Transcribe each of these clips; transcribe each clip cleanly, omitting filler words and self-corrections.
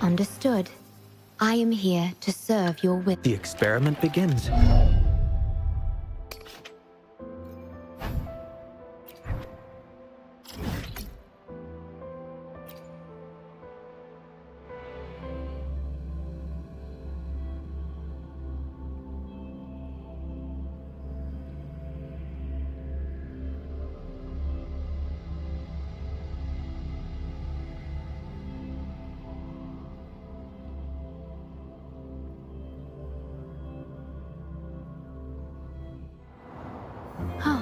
Understood. I am here to serve your will. The experiment begins. Huh.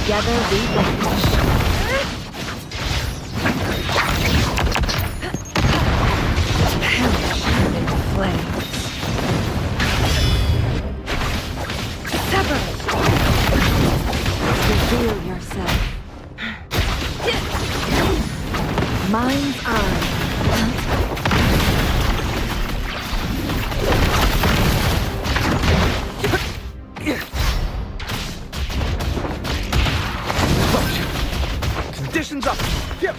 Together we vanish. Perish in flames. Sever! Reveal yourself. Mind's eye. Conditions up! Yep.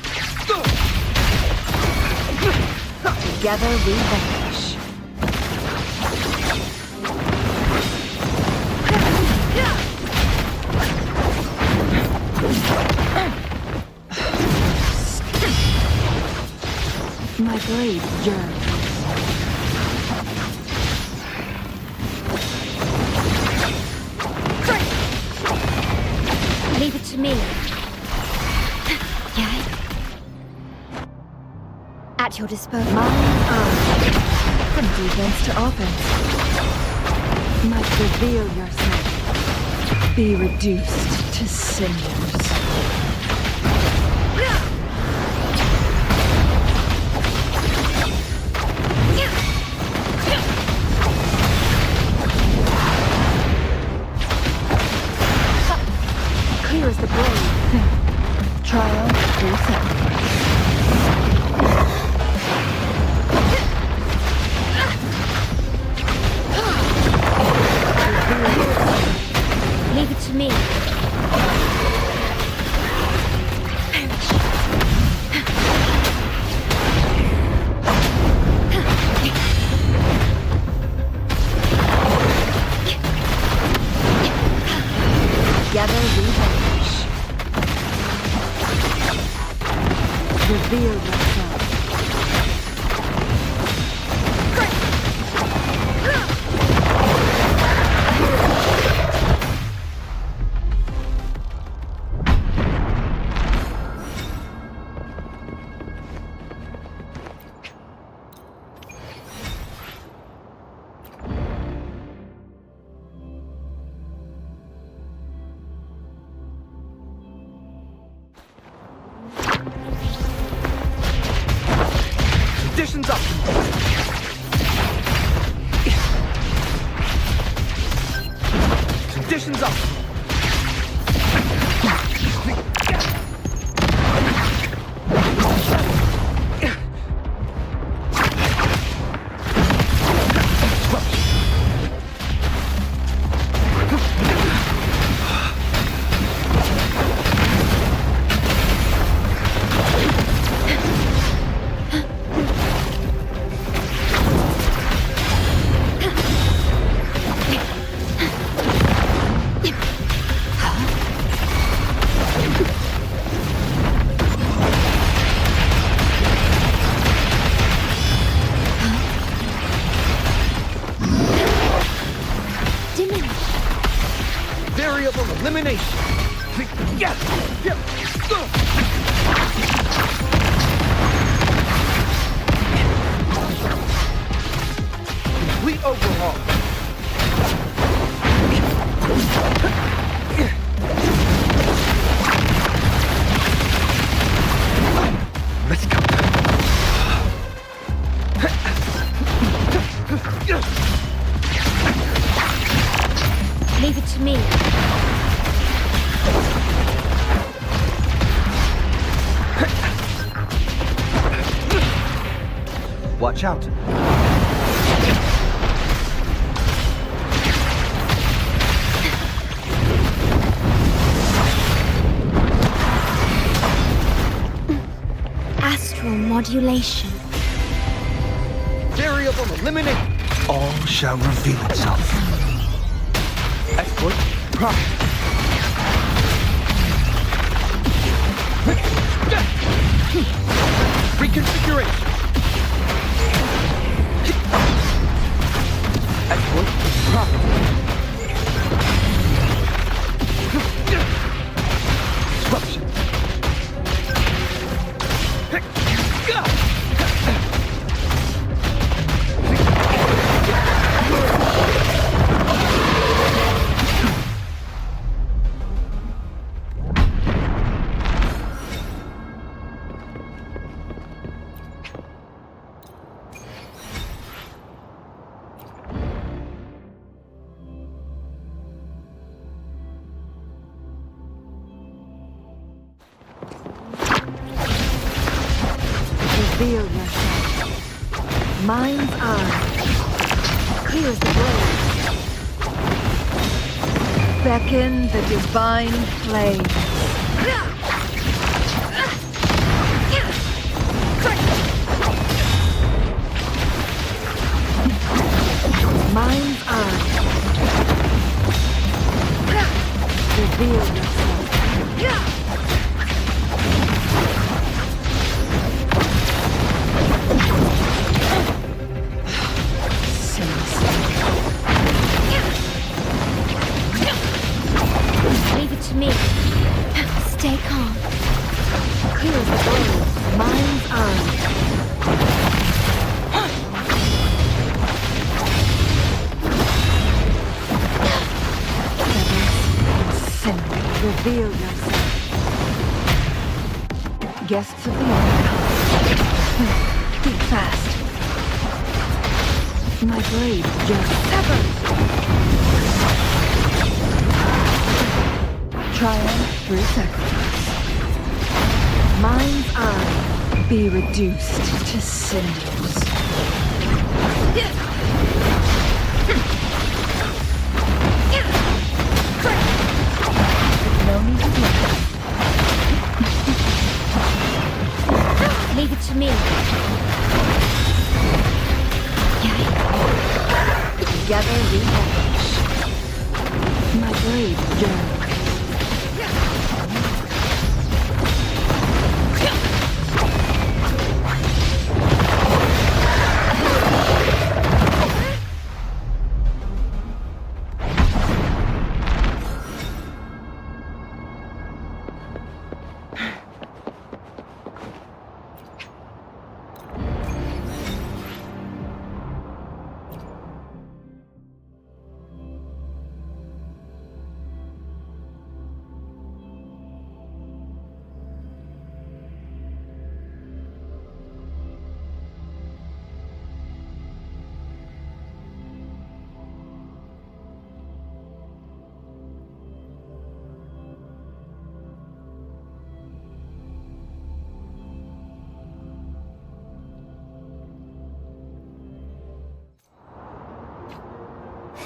Together we vanish. My blade yearns. Leave it to me. At your disposal. From defense to offense. Might reveal yourself. Be reduced to cinders. Clear as the blade. Trial through sacrifice. Leave it to me. Together we vanish. Reveal yourself. Conditions up! Conditions up! configuration. Yeah. Yeah. Complete overhaul. Let's go. Leave it to me. Watch out. Astral modulation. Variable eliminate. All shall reveal itself. Exploit. Prop. Reconfiguration. Exploit. Prop. Disruption. Reveal yourself. Mind's eye. Clear as the blade. Beckon the divine flame. Mind's eye. Reveal yourself. Leave it to me. Stay calm. Clear as the blade. Mind's eye. Sin. Reveal yourself. Guests of the Order. Be fast. My blade just severed. Triumph through sacrifice. Mind's eye. Be reduced to cinders. No need to blink. Leave it to me. Together we vanish. My blade yearns.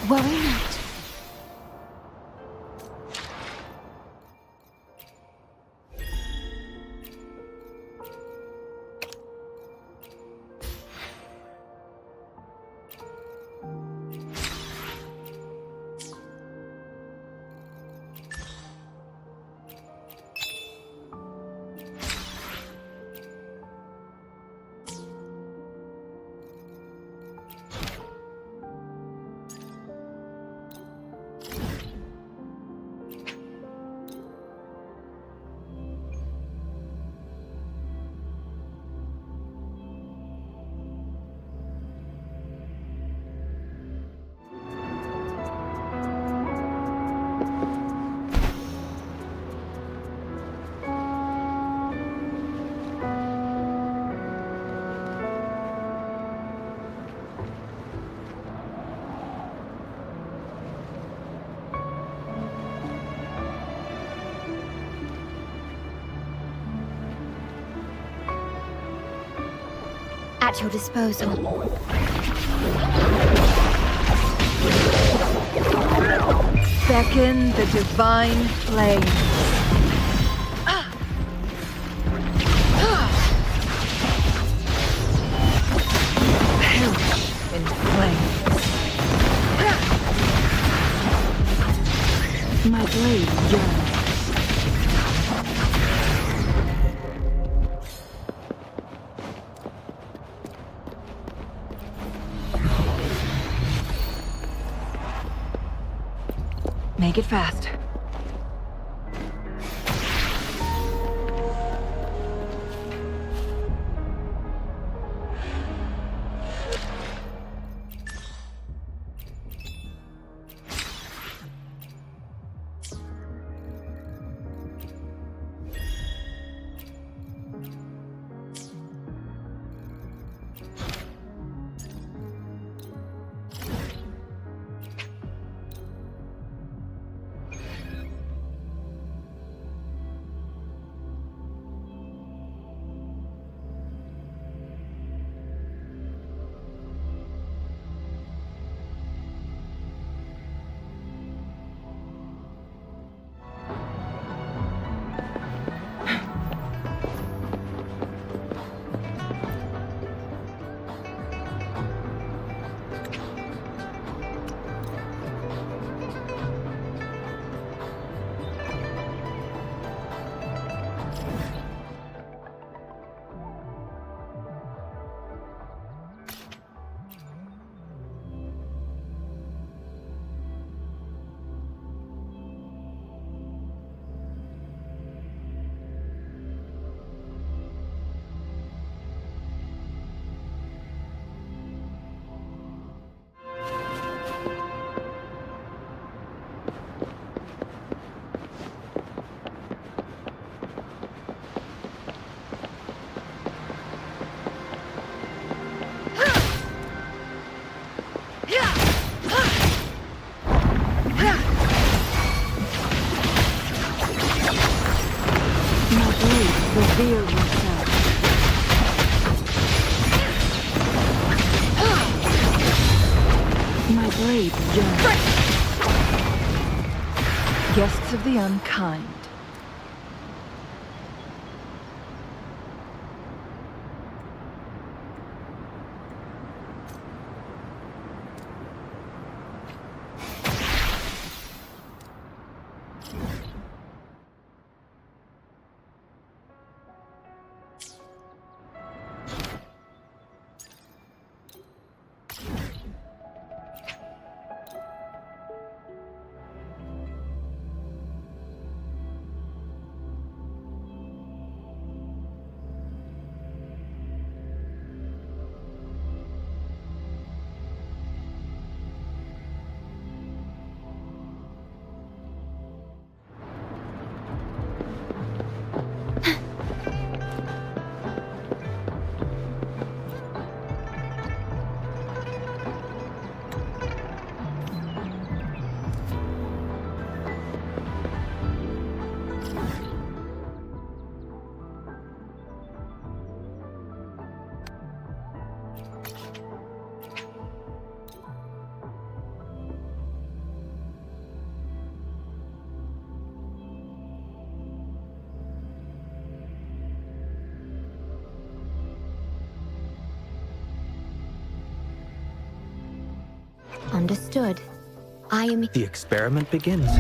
Worry not. At your disposal. Beckon the divine flame. Perish in flames. My blade yearns. Make it fast. Reveal yourself. My blade yearns. Guests of the unkind. Understood. I am... The experiment begins.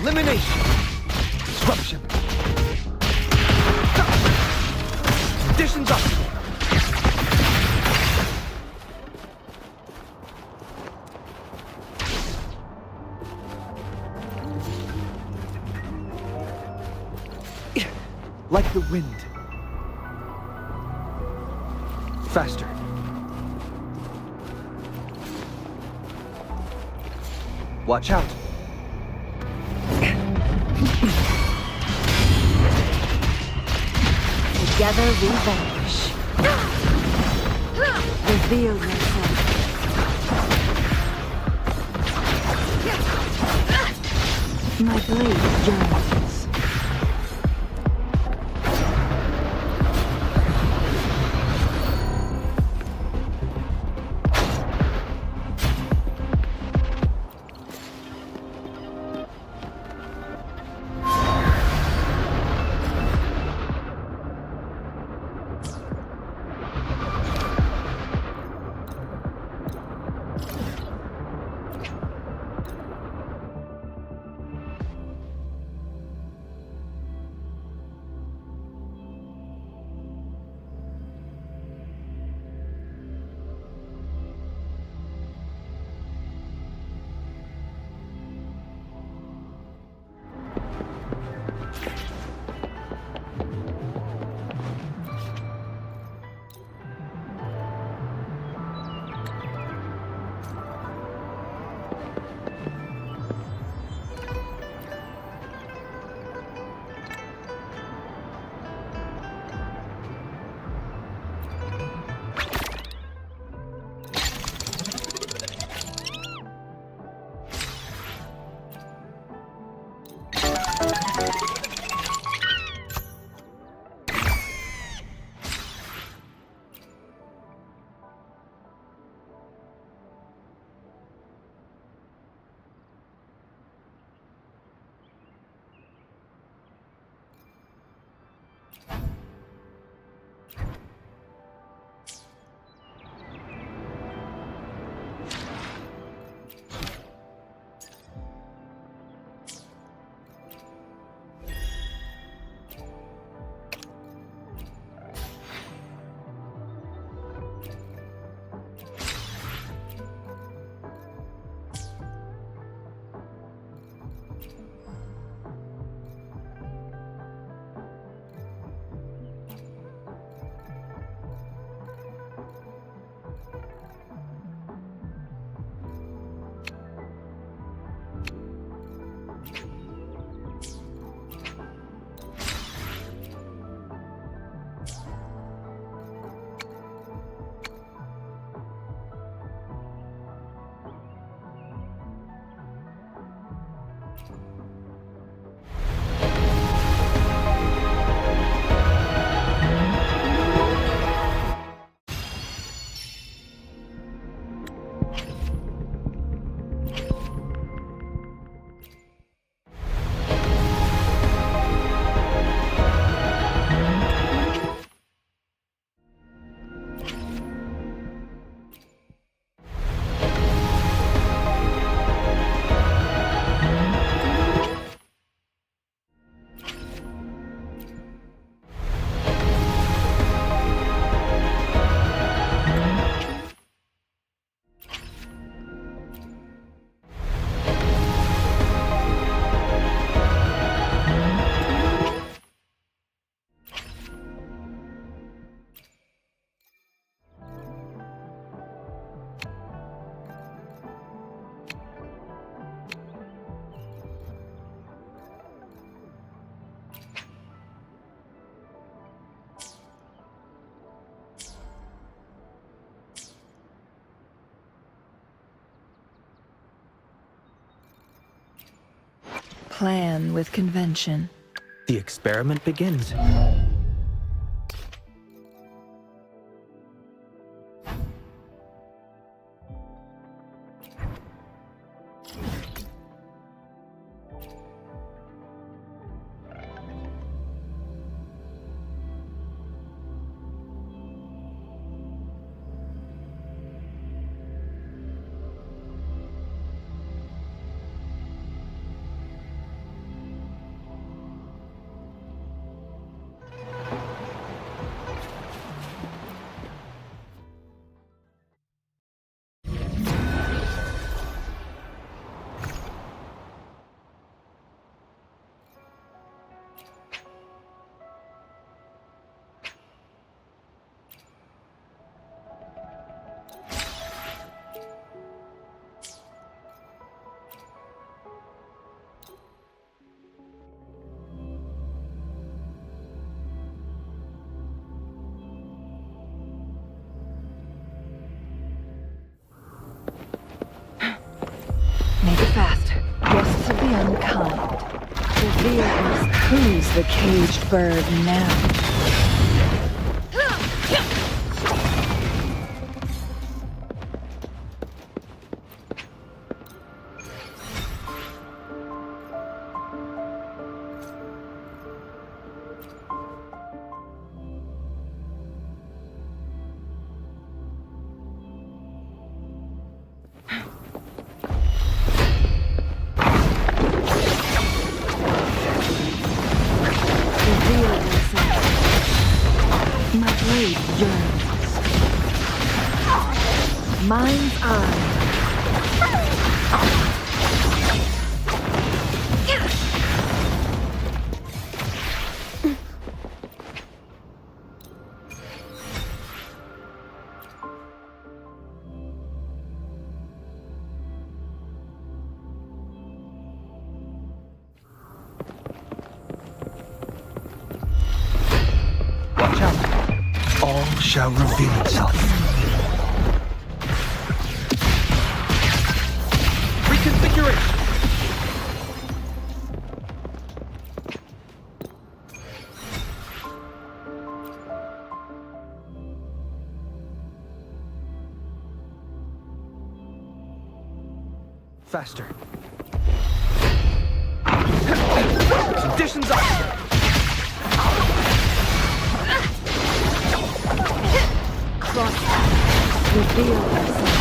Elimination. Disruption. Conditions up. Like the wind. Faster. Watch out. Together we vanish. Reveal yourself. My blade journeys. Plan with convention. The experiment begins. Who's the caged bird now? My blade yearns. Mind's eye. Watch out. All shall reveal itself. Reconfiguration. Faster. Conditions up. Cross reveal yourself.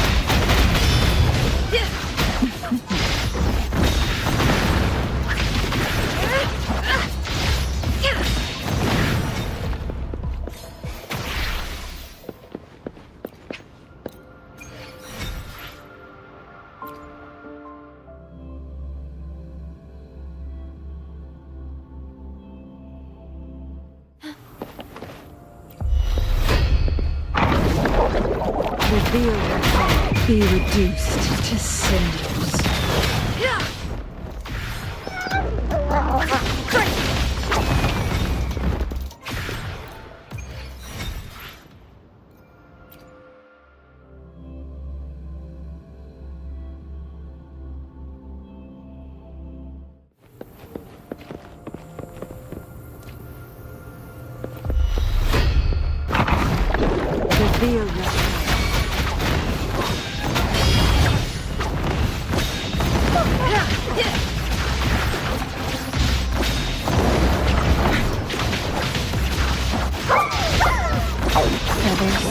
Reveal yourself. Be reduced to cinders. Reveal yourself. Feathers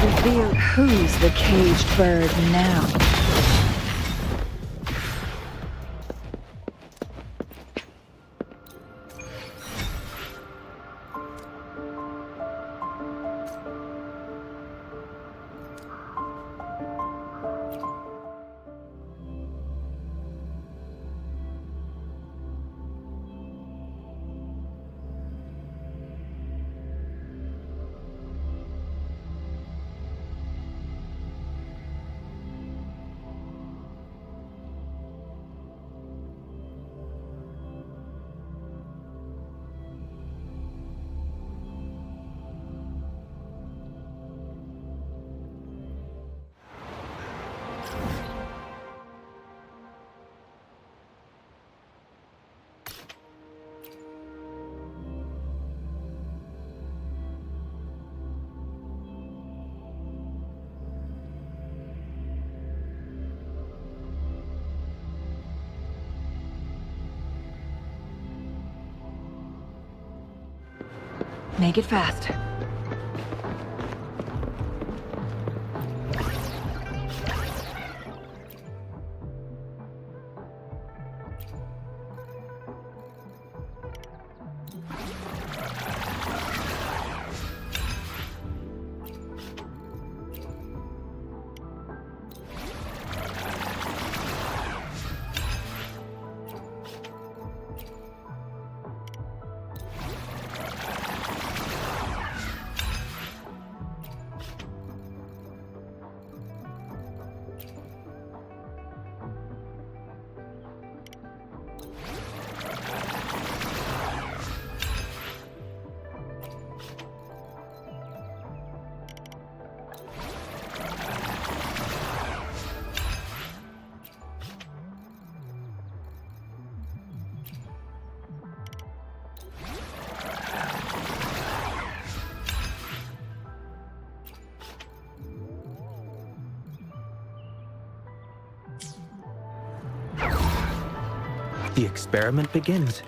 Reveal who's the caged bird now. Make it fast. The experiment begins.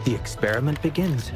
The experiment begins.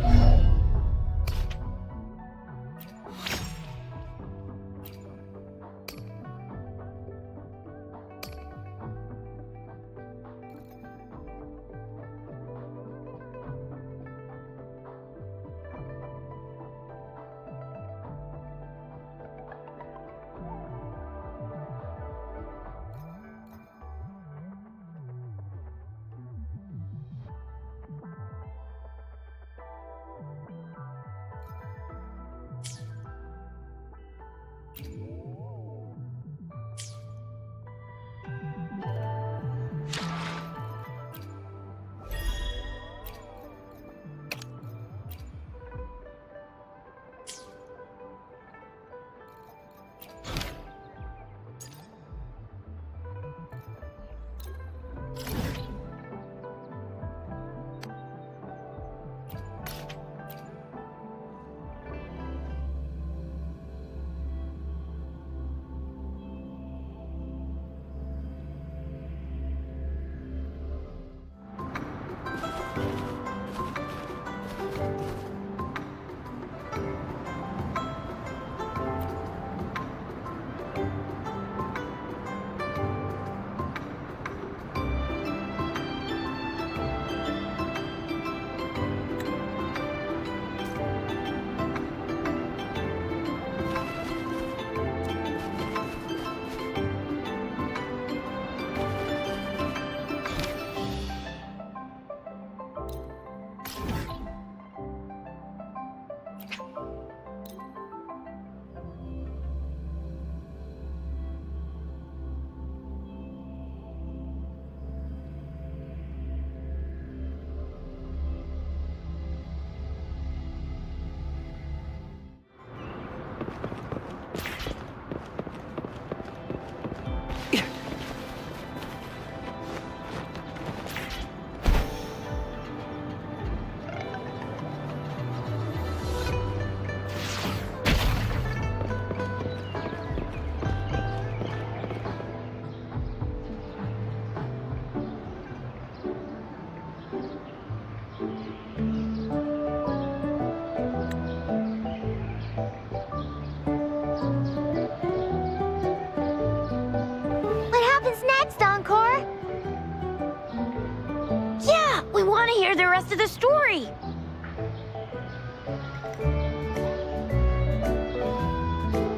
The rest of the story.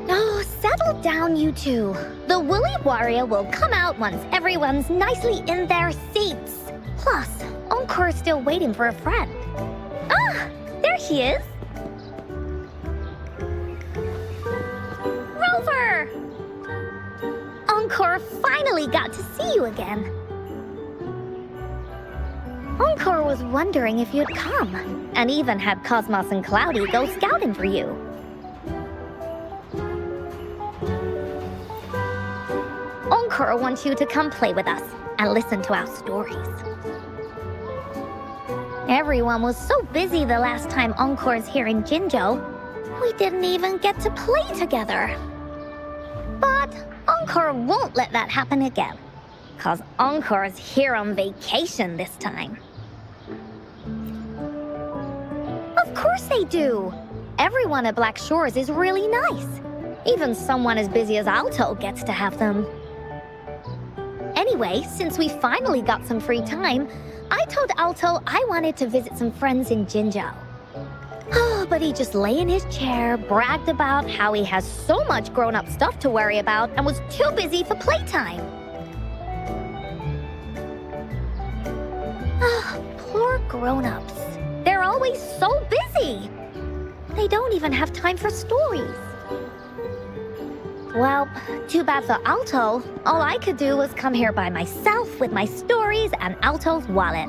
Oh, settle down, you two. The Woolly Warrior will come out once everyone's nicely in their seats. Plus, Encore's still waiting for a friend. Ah, there he is. Rover! Encore finally got to see you again. Encore was wondering if you'd come, and even had Cosmos and Cloudy go scouting for you. Encore wants you to come play with us and listen to our stories. Everyone was so busy the last time Encore's here in Jinzhou, we didn't even get to play together. But Encore won't let that happen again, 'cause Encore's here on vacation this time. Of course they do! Everyone at Black Shores is really nice. Even someone as busy as Alto gets to have them. Anyway, since we finally got some free time, I told Alto I wanted to visit some friends in Jinzhou. Oh, but he just lay in his chair, bragged about how he has so much grown-up stuff to worry about, and was too busy for playtime. Ah, poor grown-ups. They're always so busy. They don't even have time for stories. Well, too bad for Alto. All I could do was come here by myself with my stories and Alto's wallet.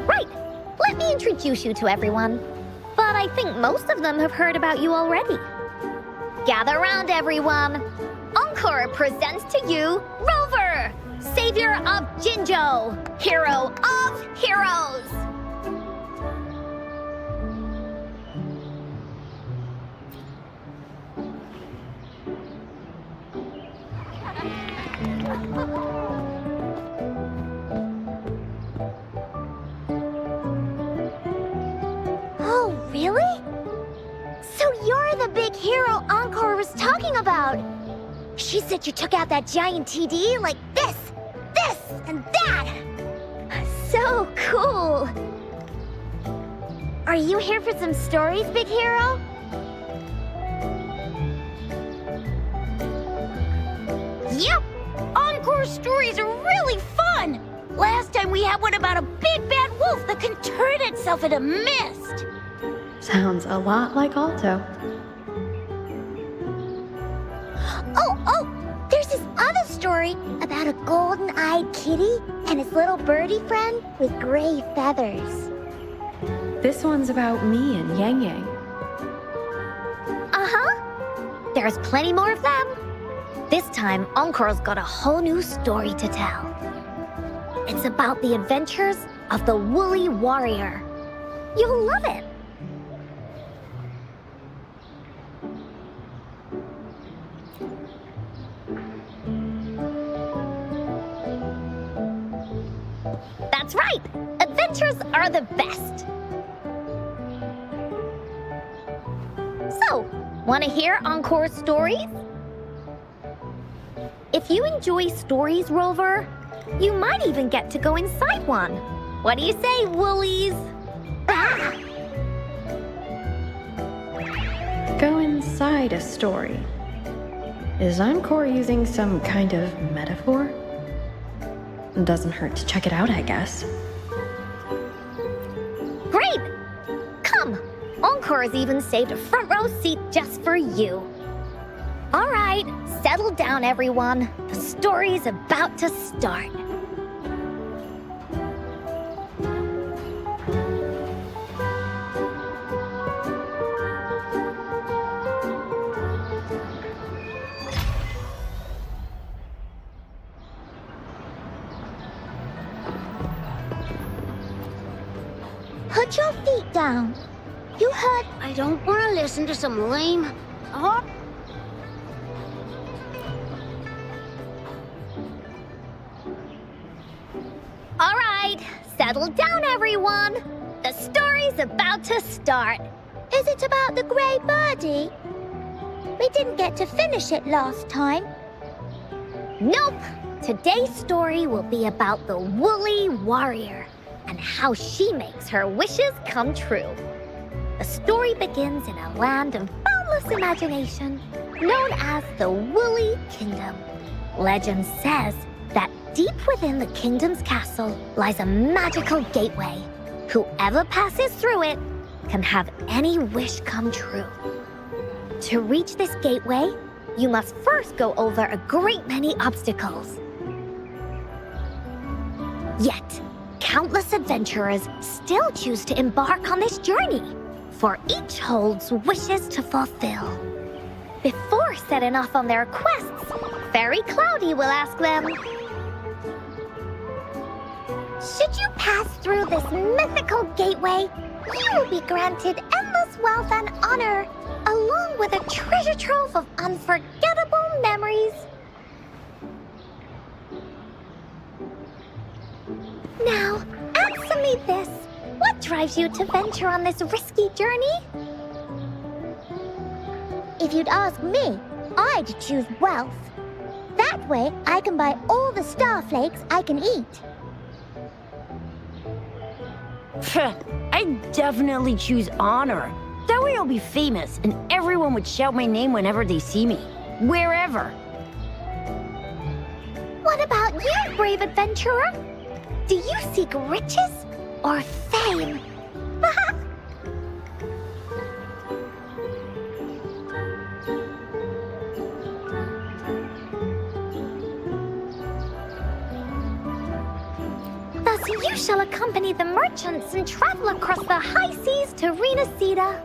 Right, let me introduce you to everyone. But I think most of them have heard about you already. Gather round, everyone. Encore presents to you Rover, savior of Jinzhou, hero of heroes. Oh, really? So you're the big hero Encore was talking about. She said you took out that giant TD like this, and that. So cool. Are you here for some stories, big hero? Yep. Encore's stories are really fun. Last time we had one about a big bad wolf that can turn itself into mist. Sounds a lot like Alto. Oh, there's this other story about a golden-eyed kitty and his little birdie friend with gray feathers. This one's about me and Yang Yang. Uh-huh. There's plenty more of them. This time, Encore's got a whole new story to tell. It's about the adventures of the Woolly Warrior. You'll love it. That's right! Adventures are the best! So, want to hear Encore's stories? If you enjoy stories, Rover, you might even get to go inside one. What do you say, Woolies? Ah! Go inside a story. Is Encore using some kind of metaphor? Doesn't hurt to check it out, I guess. Great! Come, Encore's even saved a front row seat just for you. All right, settle down, everyone. The story's about to start. Put your feet down. You heard... I don't want to listen to some lame... All right, settle down, everyone. The story's about to start. Is it about the gray birdie? We didn't get to finish it last time. Nope. Today's story will be about the Woolly Warrior and how she makes her wishes come true. The story begins in a land of boundless imagination known as the Woolly Kingdom. Legend says that deep within the kingdom's castle lies a magical gateway. Whoever passes through it can have any wish come true. To reach this gateway, you must first go over a great many obstacles. Yet, countless adventurers still choose to embark on this journey, for each holds wishes to fulfill. Before setting off on their quests, Fairy Cloudy will ask them, Should you pass through this mythical gateway, you will be granted endless wealth and honor, along with a treasure trove of unforgettable memories. Now, answer me this. What drives you to venture on this risky journey? If you'd ask me, I'd choose wealth. That way, I can buy all the star flakes I can eat. I'd definitely choose honor. That way I'll be famous, and everyone would shout my name whenever they see me. Wherever. What about you, brave adventurer? Do you seek riches or fame? Thus you shall accompany the merchants and travel across the high seas to Renacida.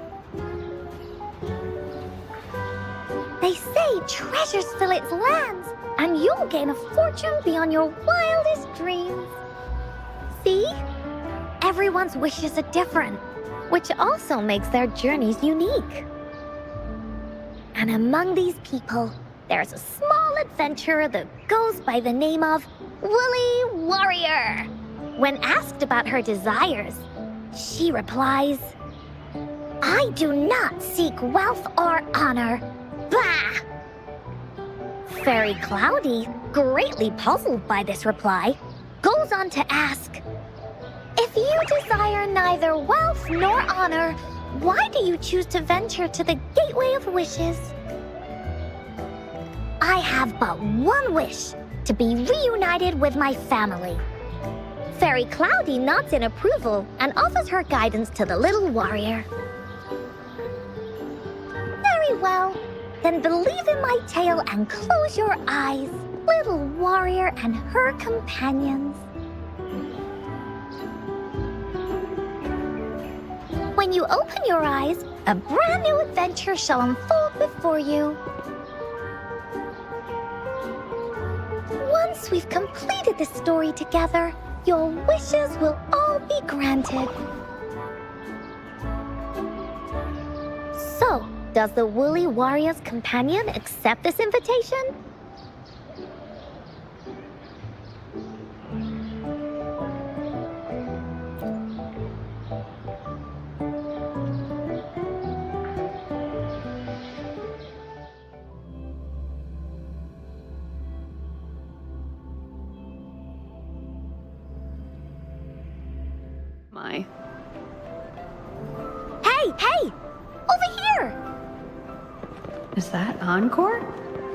They say treasures fill its lands, and you'll gain a fortune beyond your wildest dreams. See? Everyone's wishes are different, which also makes their journeys unique. And among these people, there's a small adventurer that goes by the name of Woolly Warrior. When asked about her desires, she replies, I do not seek wealth or honor. Bah! Fairy Cloudy, greatly puzzled by this reply, goes on to ask, if you desire neither wealth nor honor, why do you choose to venture to the Gateway of Wishes? I have but one wish, to be reunited with my family. Fairy Cloudy nods in approval and offers her guidance to the little warrior. Very well. Then believe in my tale and close your eyes, little warrior and her companions. When you open your eyes, a brand new adventure shall unfold before you. Once we've completed this story together, your wishes will all be granted. So, does the Woolly Warrior's companion accept this invitation? My. Hey! Over here! Is that Encore?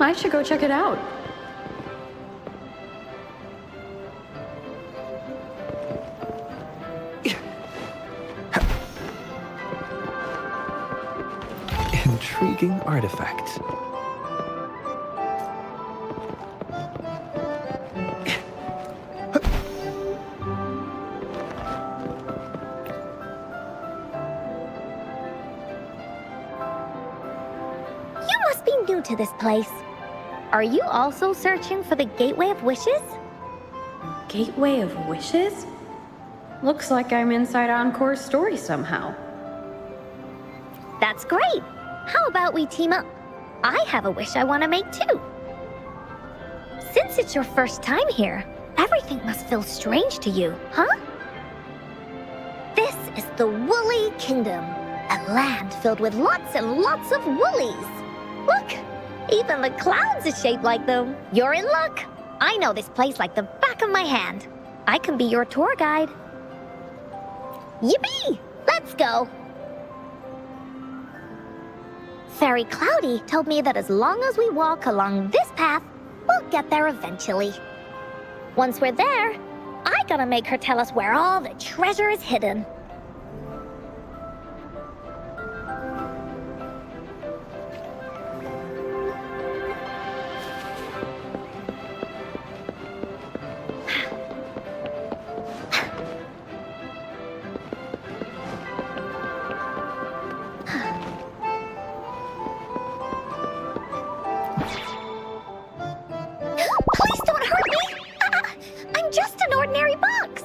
I should go check it out. Intriguing artifact. New to this place. Are you also searching for the Gateway of Wishes? Gateway of Wishes? Looks like I'm inside Encore's story somehow. That's great. How about we team up? I have a wish I want to make too. Since it's your first time here, everything must feel strange to you, huh? This is the Woolly Kingdom, a land filled with lots and lots of woolies. Look, even the clouds are shaped like them. You're in luck. I know this place like the back of my hand. I can be your tour guide. Yippee! Let's go. Fairy Cloudy told me that as long as we walk along this path, we'll get there eventually. Once we're there, I gotta make her tell us where all the treasure is hidden. Please don't hurt me! I'm just an ordinary box!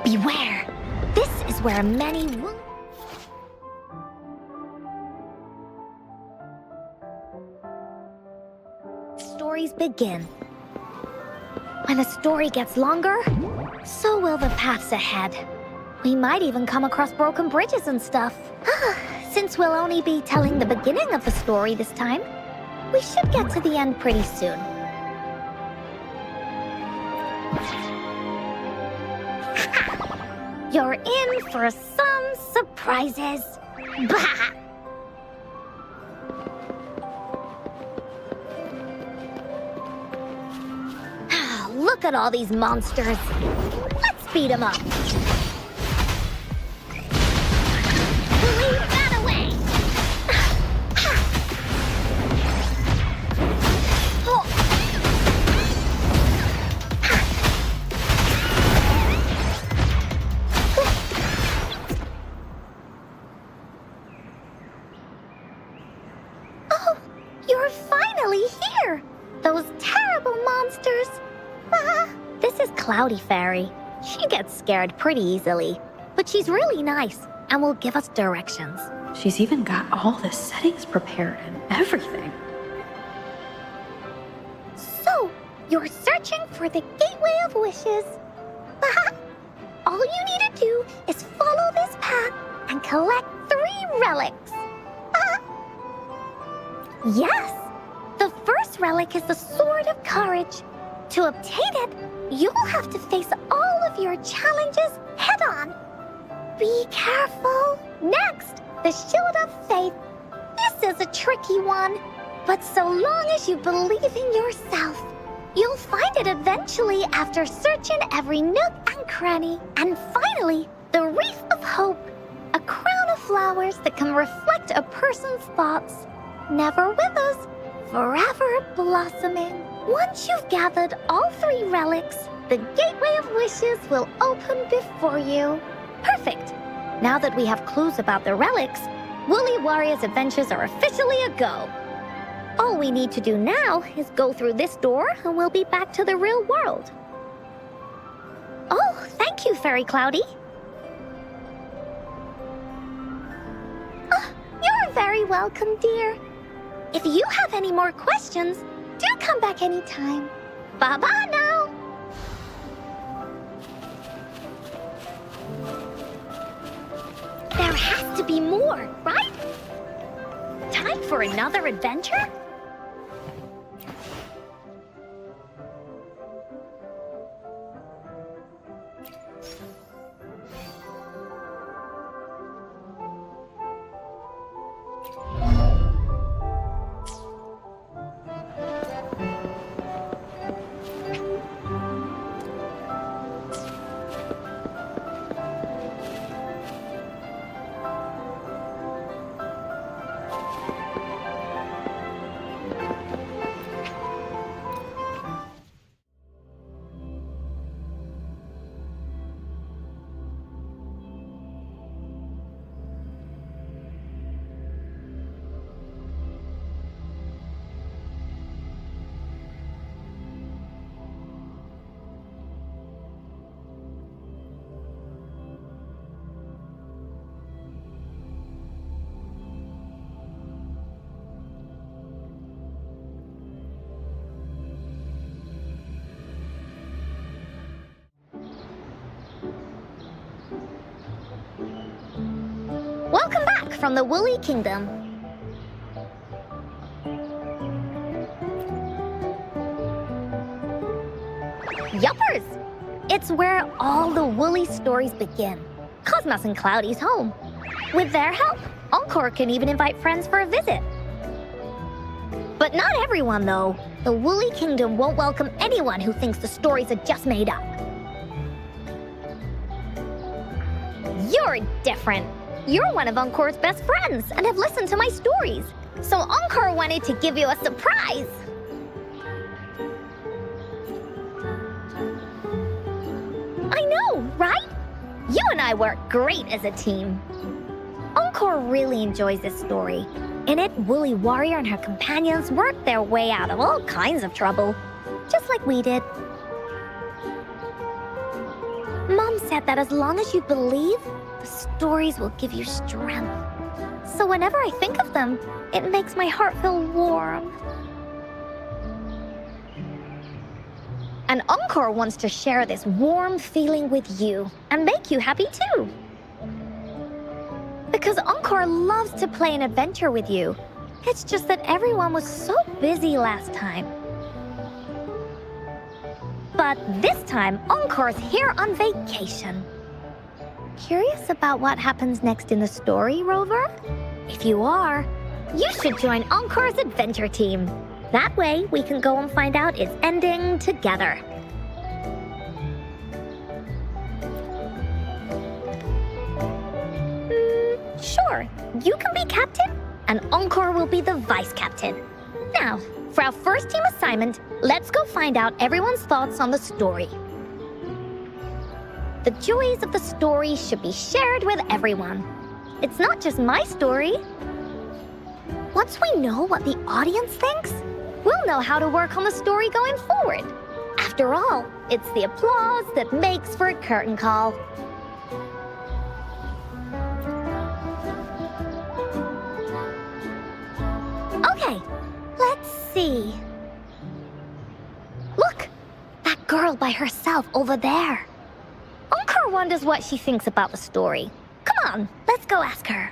Beware! This is where many stories begin. When the story gets longer, so will the paths ahead. We might even come across broken bridges and stuff. Since we'll only be telling the beginning of the story this time, we should get to the end pretty soon. You're in for some surprises. Bah! Look at all these monsters. Let's beat them up. Leave that away. Oh, you're finally here. Those terrible monsters. This is Cloudy Fairy. She gets scared pretty easily, but she's really nice and will give us directions. She's even got all the settings prepared and everything. So, you're searching for the Gateway of Wishes. All you need to do is follow this path and collect 3 relics. Yes, the first relic is the Sword of Courage. To obtain it, you'll have to face all of your challenges head-on. Be careful. Next, the Shield of Faith. This is a tricky one, but so long as you believe in yourself, you'll find it eventually after searching every nook and cranny. And finally, the Wreath of Hope, a crown of flowers that can reflect a person's thoughts. Never withers, forever blossoming. Once you've gathered all 3 relics, the Gateway of Wishes will open before you. Perfect! Now that we have clues about the relics, Woolly Warrior's adventures are officially a go. All we need to do now is go through this door and we'll be back to the real world. Oh, thank you, Fairy Cloudy. Oh, you're very welcome, dear. If you have any more questions, do come back anytime. Bye-bye now. There has to be more, right? Time for another adventure? Welcome back from the Woolly Kingdom. Yuppers! It's where all the Woolly stories begin. Cosmos and Cloudy's home. With their help, Encore can even invite friends for a visit. But not everyone, though. The Woolly Kingdom won't welcome anyone who thinks the stories are just made up. You're different. You're one of Encore's best friends and have listened to my stories. So Encore wanted to give you a surprise. I know, right? You and I work great as a team. Encore really enjoys this story. In it, Woolly Warrior and her companions work their way out of all kinds of trouble, just like we did. Mom said that as long as you believe, the stories will give you strength. So whenever I think of them, it makes my heart feel warm. And Encore wants to share this warm feeling with you and make you happy too. Because Encore loves to play an adventure with you. It's just that everyone was so busy last time. But this time, Encore's here on vacation. Curious about what happens next in the story, Rover? If you are, you should join Encore's adventure team. That way, we can go and find out its ending together. Sure, you can be captain, and Encore will be the vice captain. Now, for our first team assignment, let's go find out everyone's thoughts on the story. The joys of the story should be shared with everyone. It's not just my story. Once we know what the audience thinks, we'll know how to work on the story going forward. After all, it's the applause that makes for a curtain call. Okay, let's see. Look, that girl by herself over there. Encore wonders what she thinks about the story. Come on, let's go ask her.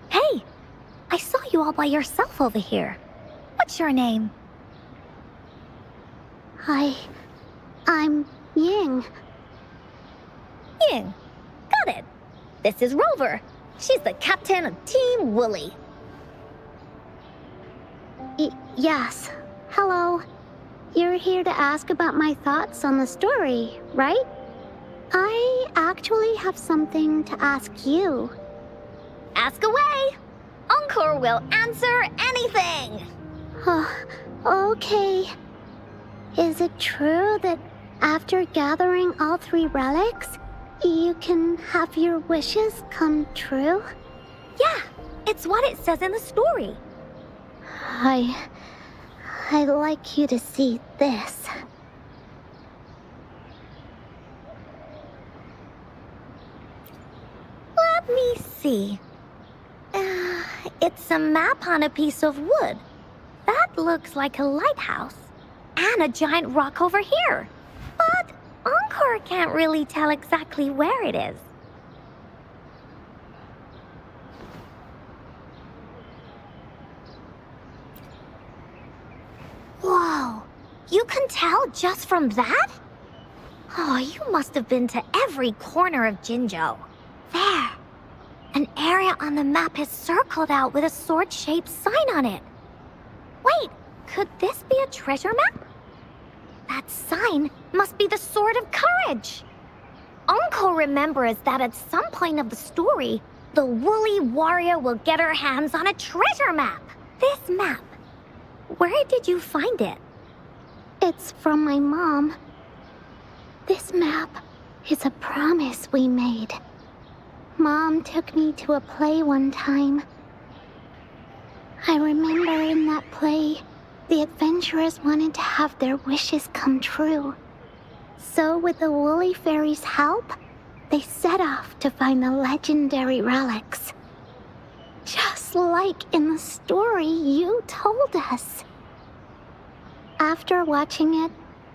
Hey, I saw you all by yourself over here. What's your name? I'm Ying. Ying. Got it. This is Rover. She's the captain of Team Woolly. Yes. Hello. You're here to ask about my thoughts on the story, right? I actually have something to ask you. Ask away. Encore will answer anything. Okay. Is it true that after gathering all 3 relics, you can have your wishes come true? Yeah, it's what it says in the story. I'd like you to see this. Let me see. It's a map on a piece of wood. That looks like a lighthouse. And a giant rock over here. But Encore can't really tell exactly where it is. Whoa, you can tell just from that? Oh, you must have been to every corner of Jinzhou. There. An area on the map is circled out with a sword-shaped sign on it. Wait, could this be a treasure map? That sign must be the Sword of Courage. Encore remembers that at some point of the story, the woolly warrior will get her hands on a treasure map. This map, where did you find it? It's from my mom. This map is a promise we made. Mom took me to a play one time. I remember in that play, the adventurers wanted to have their wishes come true. So with the Woolly Fairy's help, they set off to find the legendary relics. Just like in the story you told us. After watching it,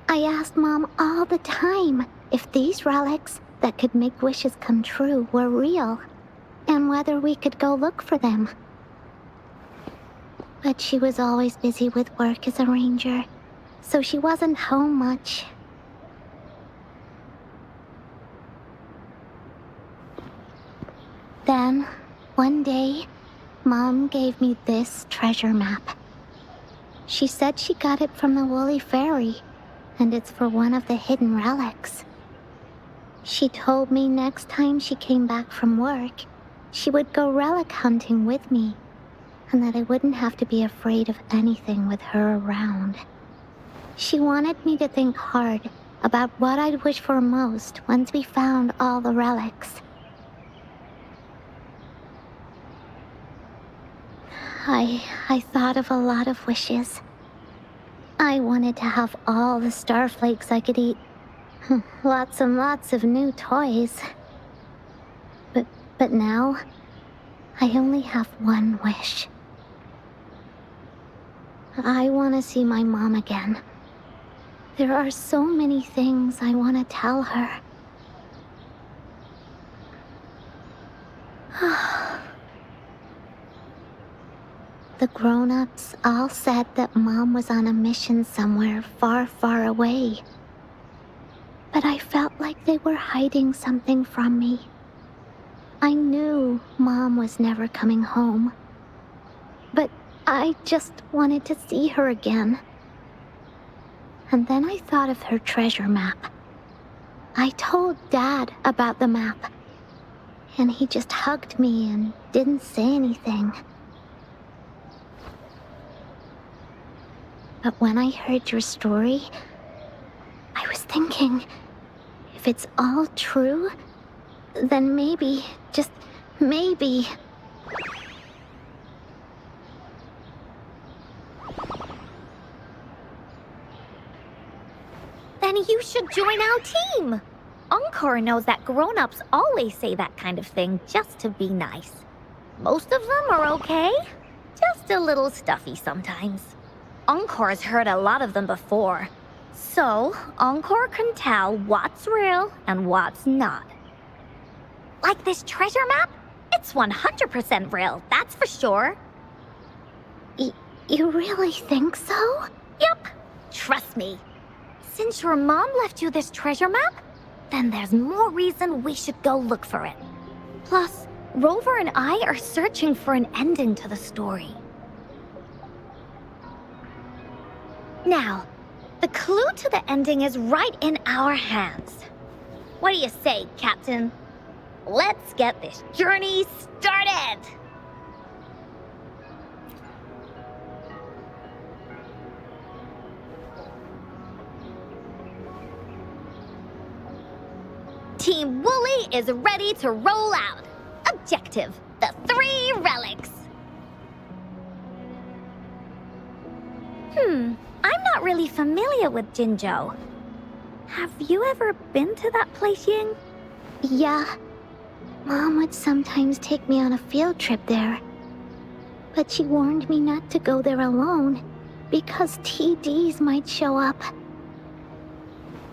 I asked Mom all the time if these relics that could make wishes come true were real, and whether we could go look for them. But she was always busy with work as a ranger, so she wasn't home much. Then, one day, Mom gave me this treasure map. She said she got it from the Woolly Fairy, and it's for one of the hidden relics. She told me next time she came back from work, she would go relic hunting with me. and that I wouldn't have to be afraid of anything with her around. She wanted me to think hard about what I'd wish for most once we found all the relics. I thought of a lot of wishes. I wanted to have all the starflakes I could eat. Lots and lots of new toys. But now, I only have one wish. I want to see my mom again. There are so many things I want to tell her. The grown-ups all said that Mom was on a mission somewhere far, far away. But I felt like they were hiding something from me. I knew Mom was never coming home. But I just wanted to see her again. And then I thought of her treasure map. I told Dad about the map. And he just hugged me and didn't say anything. But when I heard your story, I was thinking, if it's all true, then maybe, just maybe... Then you should join our team. Encore knows that grown-ups always say that kind of thing just to be nice. Most of them are okay, just a little stuffy sometimes. Encore's heard a lot of them before, so Encore can tell what's real and what's not. Like this treasure map? It's 100% real, that's for sure. You really think so? Yup, trust me. Since your mom left you this treasure map, then there's more reason we should go look for it. Plus, Rover and I are searching for an ending to the story. Now, the clue to the ending is right in our hands. What do you say, Captain? Let's get this journey started! Team Wooly is ready to roll out. Objective, the 3 relics. I'm not really familiar with Jinzhou. Have you ever been to that place, Ying? Yeah. Mom would sometimes take me on a field trip there. But she warned me not to go there alone, because TDs might show up.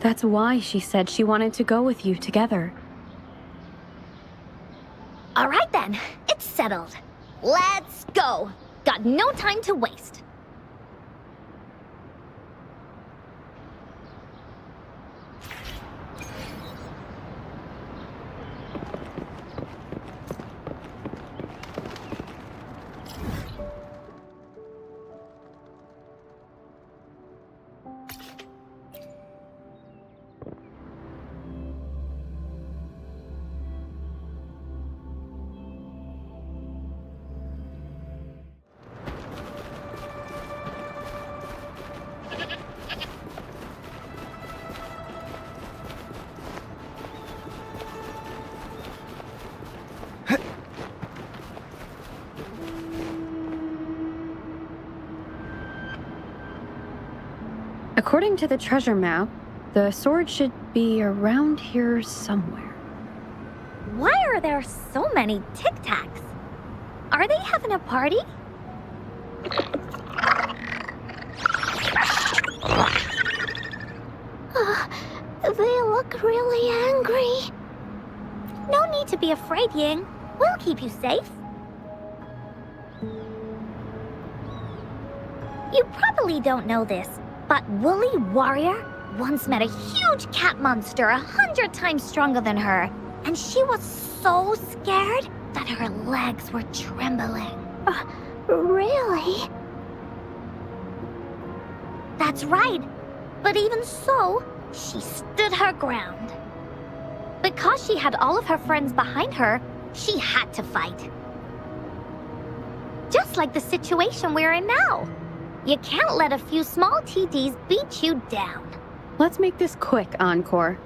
That's why she said she wanted to go with you together. All right then, it's settled. Let's go. Got no time to waste. According to the treasure map, the sword should be around here somewhere. Why are there so many Tic Tacs? Are they having a party? They look really angry. No need to be afraid, Ying. We'll keep you safe. You probably don't know this, but Woolly Warrior once met a huge cat monster 100 times stronger than her, and she was so scared that her legs were trembling. Really? That's right. But even so, she stood her ground. Because she had all of her friends behind her, she had to fight. Just like the situation we're in now. You can't let a few small TDs beat you down. Let's make this quick, Encore.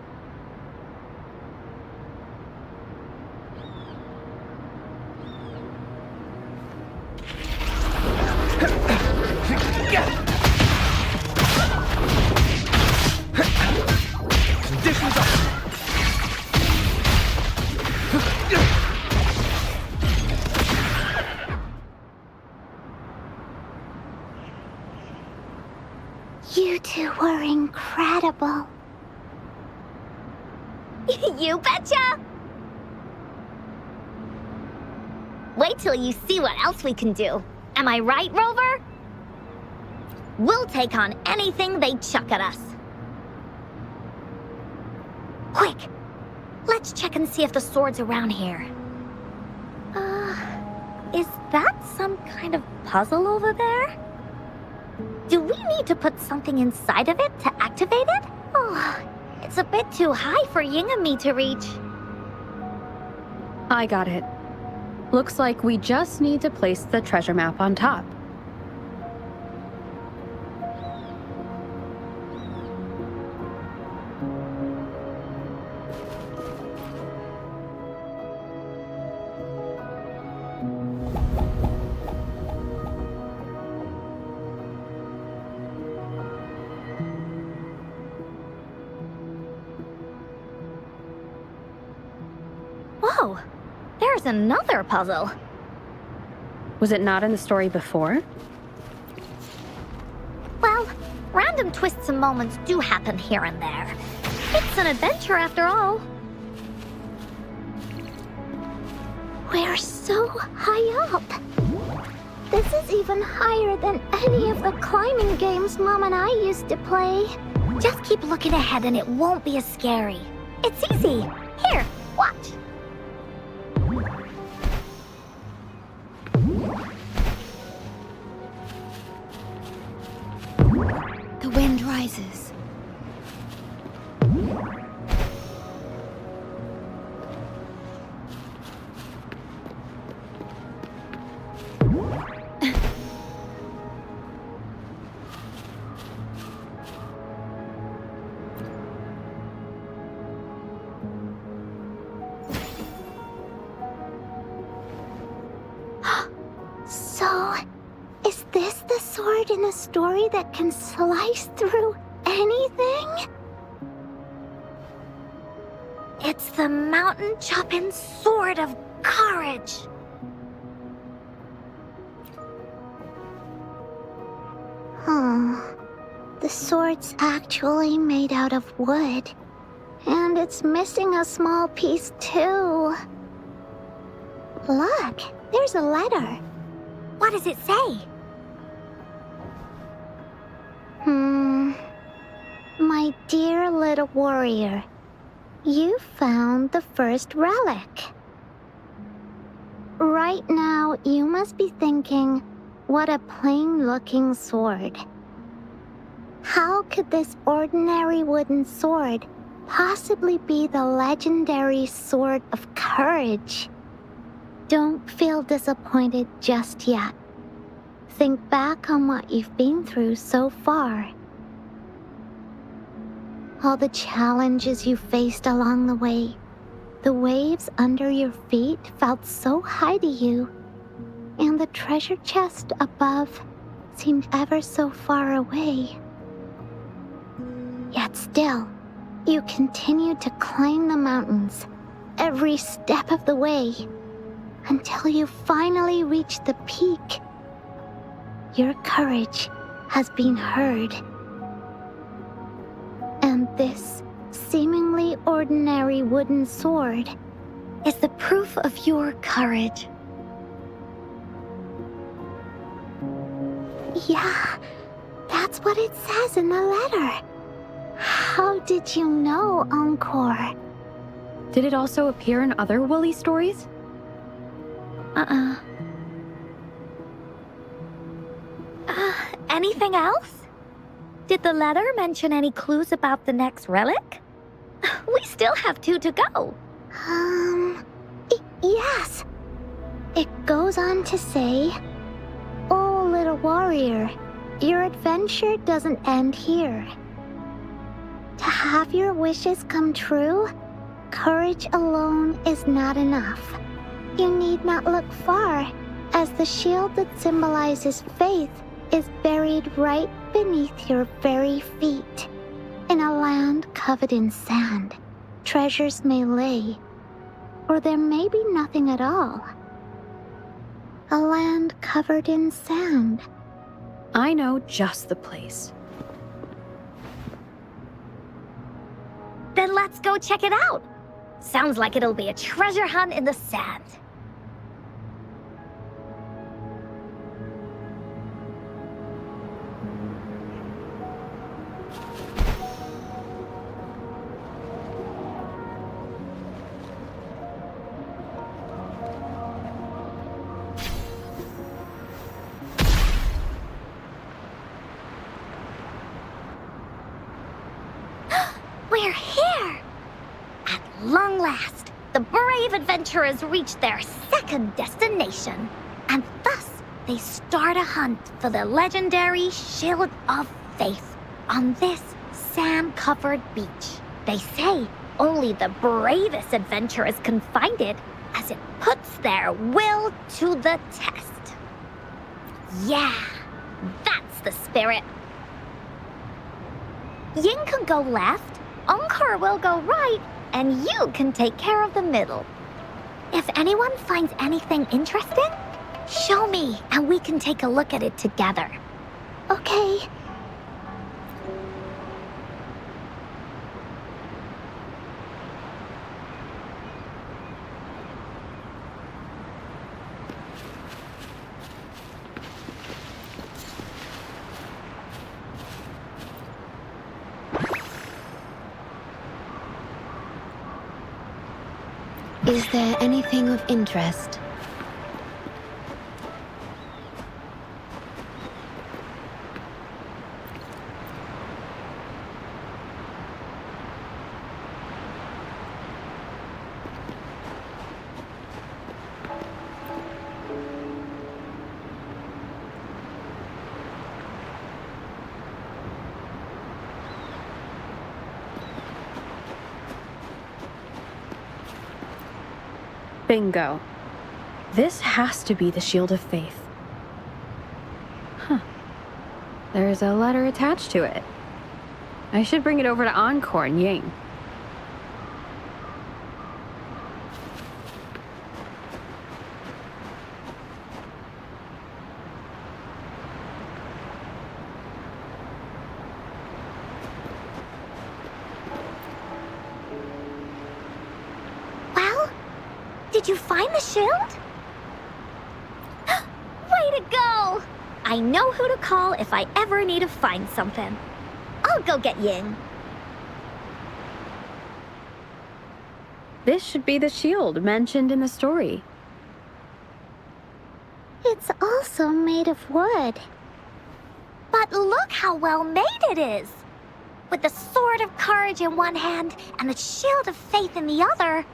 Conditions up. You two were incredible. You betcha! Wait till you see what else we can do. Am I right, Rover? We'll take on anything they chuck at us. Quick! Let's check and see if the sword's around here. Is that some kind of puzzle over there? Do we need to put something inside of it to activate it? Oh, it's a bit too high for Ying and me to reach. I got it. Looks like we just need to place the treasure map on top. Whoa, there's another puzzle. Was it not in the story before? Well, random twists and moments do happen here and there. It's an adventure after all. We're so high up. This is even higher than any of the climbing games Mom and I used to play. Just keep looking ahead and it won't be as scary. It's easy. Here, watch. The wind rises. So, is this the sword in a story that can slice through anything? It's the mountain chopping sword of courage. The sword's actually made out of wood. And it's missing a small piece too. Look, there's a letter. What does it say? My dear little warrior, you found the first relic. Right now, you must be thinking, what a plain-looking sword. How could this ordinary wooden sword possibly be the legendary sword of courage? Don't feel disappointed just yet. Think back on what you've been through so far. All the challenges you faced along the way. The waves under your feet felt so high to you, and the treasure chest above seemed ever so far away. Yet still, you continued to climb the mountains, every step of the way, until you finally reached the peak. Your courage has been heard. And this seemingly ordinary wooden sword Is the proof of your courage. Yeah, that's what it says in the letter. How did you know, Encore? Did it also appear in other Woolly stories? Anything else? Did the letter mention any clues about the next relic? We still have 2 to go. Yes. It goes on to say, warrior, your adventure doesn't end here. To have your wishes come true, courage alone is not enough. You need not look far, as the shield that symbolizes faith is buried right beneath your very feet. In a land covered in sand, treasures may lay, or there may be nothing at all. A land covered in sand. I know just the place. Then let's go check it out. Sounds like it'll be a treasure hunt in the sand. We're here! At long last, the brave adventurers reach their second destination, and thus they start a hunt for the legendary Shield of Faith on this sand-covered beach. They say only the bravest adventurers can find it, as it puts their will to the test. Yeah, that's the spirit. Ying can go left, Encore will go right, and you can take care of the middle. If anyone finds anything interesting, show me and we can take a look at it together. Okay. Is there anything of interest? Bingo. This has to be the Shield of Faith. Huh. There's a letter attached to it. I should bring it over to Encore and Ying. Did you find the shield? Way to go! I know who to call if I ever need to find something. I'll go get Ying. This should be the shield mentioned in the story. It's also made of wood. But look how well made it is! With the sword of courage in one hand and the shield of faith in the other,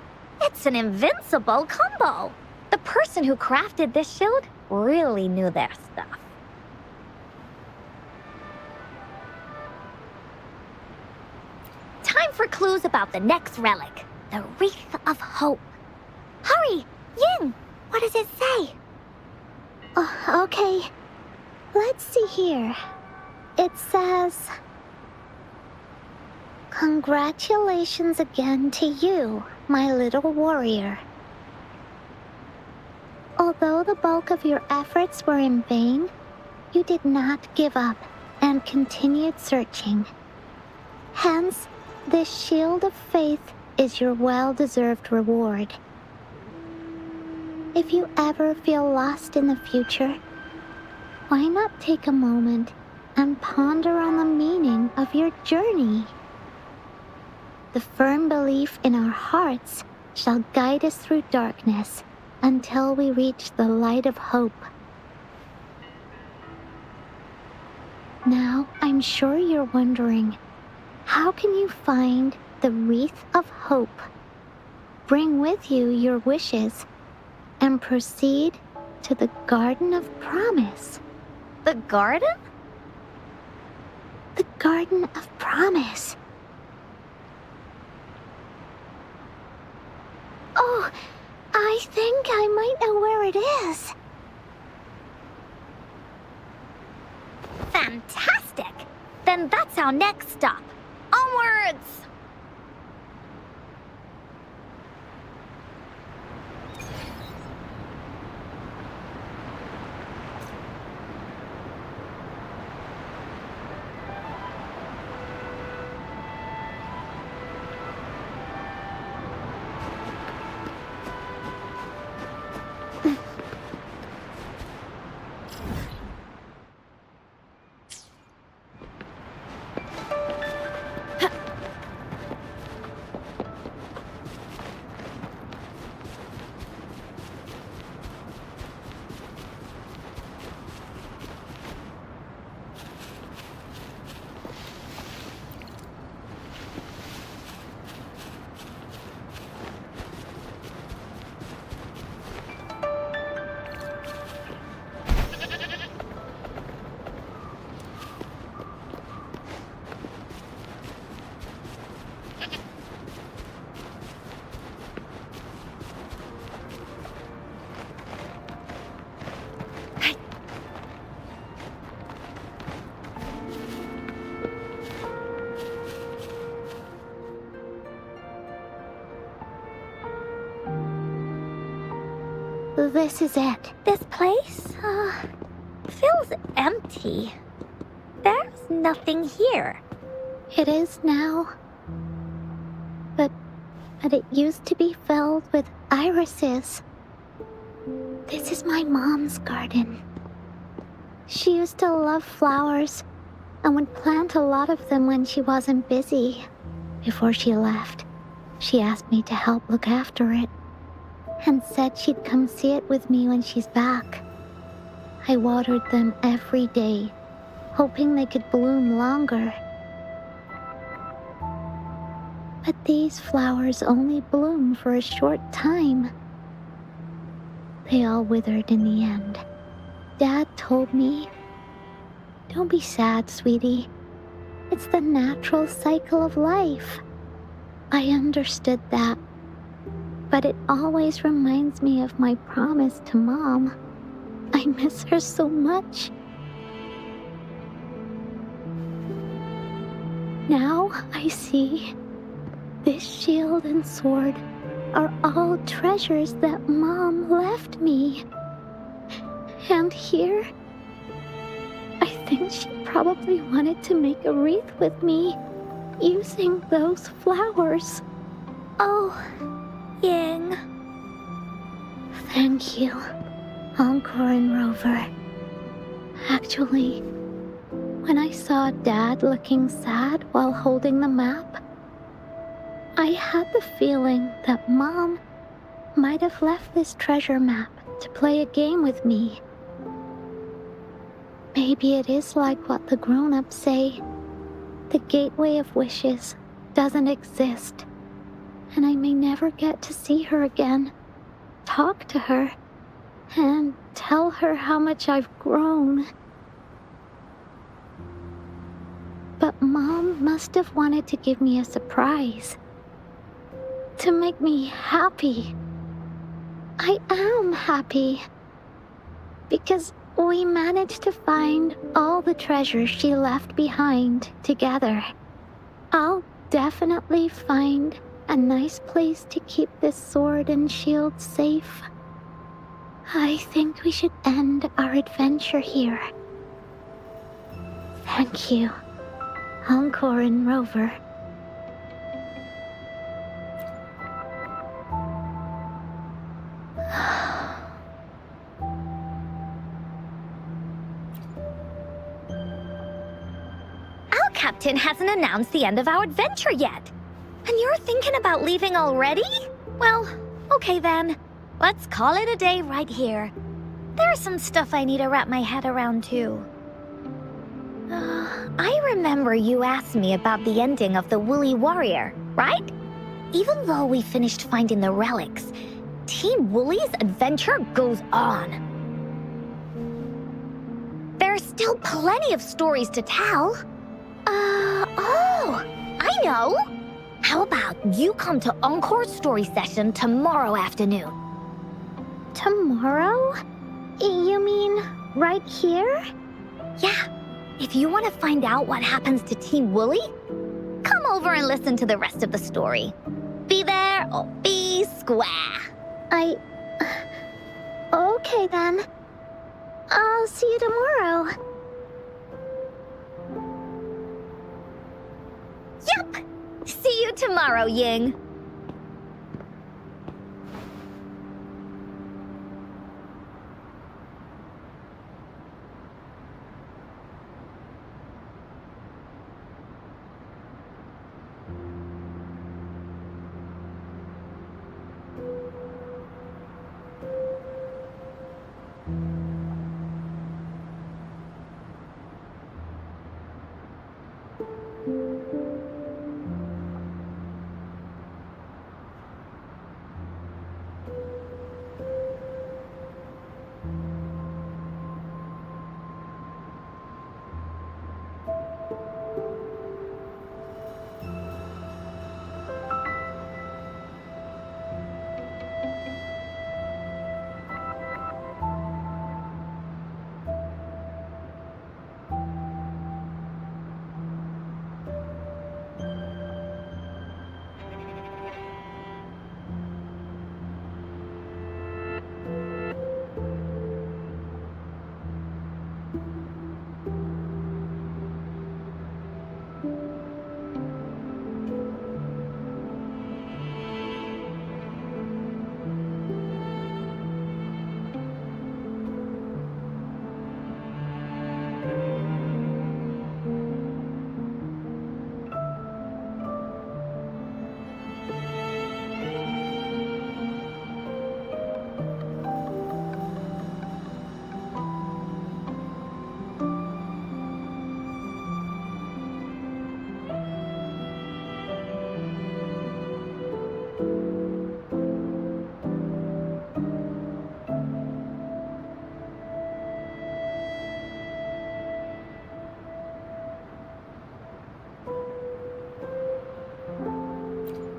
it's an invincible combo. The person who crafted this shield really knew their stuff. Time for clues about the next relic, the Wreath of Hope. Hurry, Ying, what does it say? Oh, okay. Let's see here. It says, "Congratulations again to you, my little warrior. Although the bulk of your efforts were in vain, you did not give up and continued searching. Hence, this shield of faith is your well-deserved reward. If you ever feel lost in the future, why not take a moment and ponder on the meaning of your journey? The firm belief in our hearts shall guide us through darkness until we reach the light of hope." Now, I'm sure you're wondering, how can you find the Wreath of Hope? Bring with you your wishes and proceed to the Garden of Promise. The garden? The Garden of Promise. Oh, I think I might know where it is. Fantastic! Then that's our next stop. Onwards! This is it. This place, feels empty. There's nothing here. It is now. But it used to be filled with irises. This is my mom's garden. She used to love flowers and would plant a lot of them when she wasn't busy. Before she left, she asked me to help look after it and said she'd come see it with me when she's back. I watered them every day, hoping they could bloom longer. But these flowers only bloom for a short time. They all withered in the end. Dad told me, "Don't be sad, sweetie. It's the natural cycle of life." I understood that, but it always reminds me of my promise to Mom. I miss her so much. Now I see this shield and sword are all treasures that Mom left me. And here, I think she probably wanted to make a wreath with me using those flowers. Oh, Ying. Thank you, Encore and Rover. Actually, when I saw Dad looking sad while holding the map, I had the feeling that Mom might have left this treasure map to play a game with me. Maybe it is like what the grown-ups say. The Gateway of Wishes doesn't exist, and I may never get to see her again, talk to her, and tell her how much I've grown. But Mom must have wanted to give me a surprise, to make me happy. I am happy, because we managed to find all the treasures she left behind together. I'll definitely find a nice place to keep this sword and shield safe. I think we should end our adventure here. Thank you, Encore and Rover. Our captain hasn't announced the end of our adventure yet. And you're thinking about leaving already? Well, okay then. Let's call it a day right here. There's some stuff I need to wrap my head around too. I remember you asked me about the ending of the Woolly Warrior, right? Even though we finished finding the relics, Team Woolly's adventure goes on. There's still plenty of stories to tell. Oh, I know! How about you come to Encore's story session tomorrow afternoon? Tomorrow? You mean right here? Yeah, if you want to find out what happens to Team Wooly, come over and listen to the rest of the story. Be there or be square. Okay then. I'll see you tomorrow. Yup! See you tomorrow, Ying.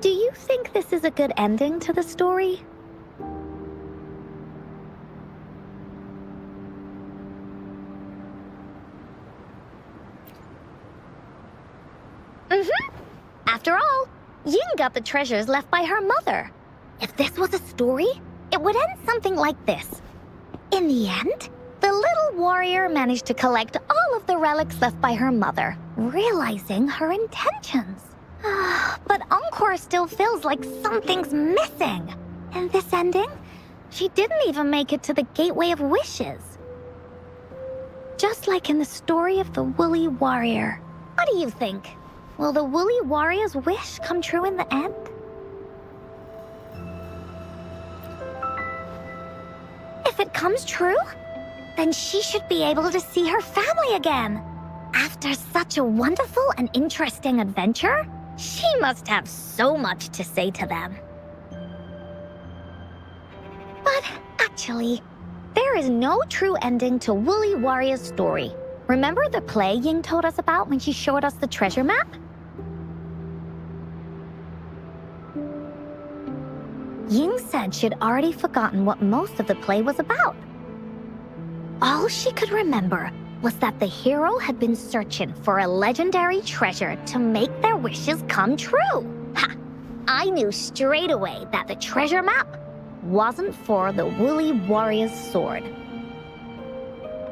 Do you think this is a good ending to the story? After all, Ying got the treasures left by her mother. If this was a story, it would end something like this. In the end, the little warrior managed to collect all of the relics left by her mother, realizing her intentions. But Encore still feels like something's missing. In this ending, she didn't even make it to the Gateway of Wishes. Just like in the story of the Woolly Warrior. What do you think? Will the Woolly Warrior's wish come true in the end? If it comes true, then she should be able to see her family again. After such a wonderful and interesting adventure, she must have so much to say to them. But actually, there is no true ending to Woolly Warrior's story. Remember the play Ying told us about when she showed us the treasure map? Ying said she'd already forgotten what most of the play was about. All she could remember was that the hero had been searching for a legendary treasure to make their wishes come true. Ha! I knew straight away that the treasure map wasn't for the Woolly Warrior's sword.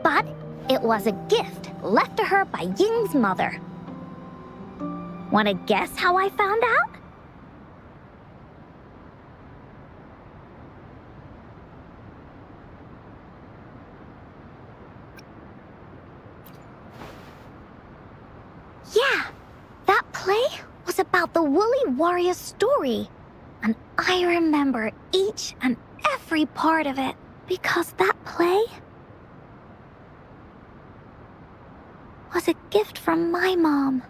But it was a gift left to her by Ying's mother. Wanna guess how I found out? Yeah, that play was about the Woolly Warrior's story. And I remember each and every part of it because that play was a gift from my mom.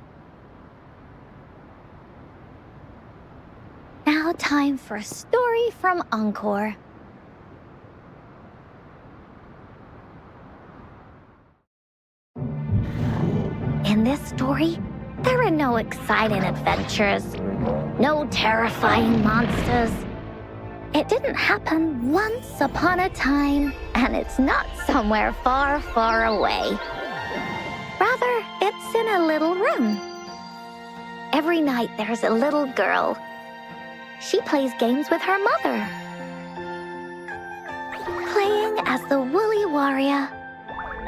Now time for a story from Encore. In this story, there are no exciting adventures, no terrifying monsters. It didn't happen once upon a time, and it's not somewhere far, far away. Rather, it's in a little room. Every night there's a little girl. She plays games with her mother. Playing as the Woolly Warrior.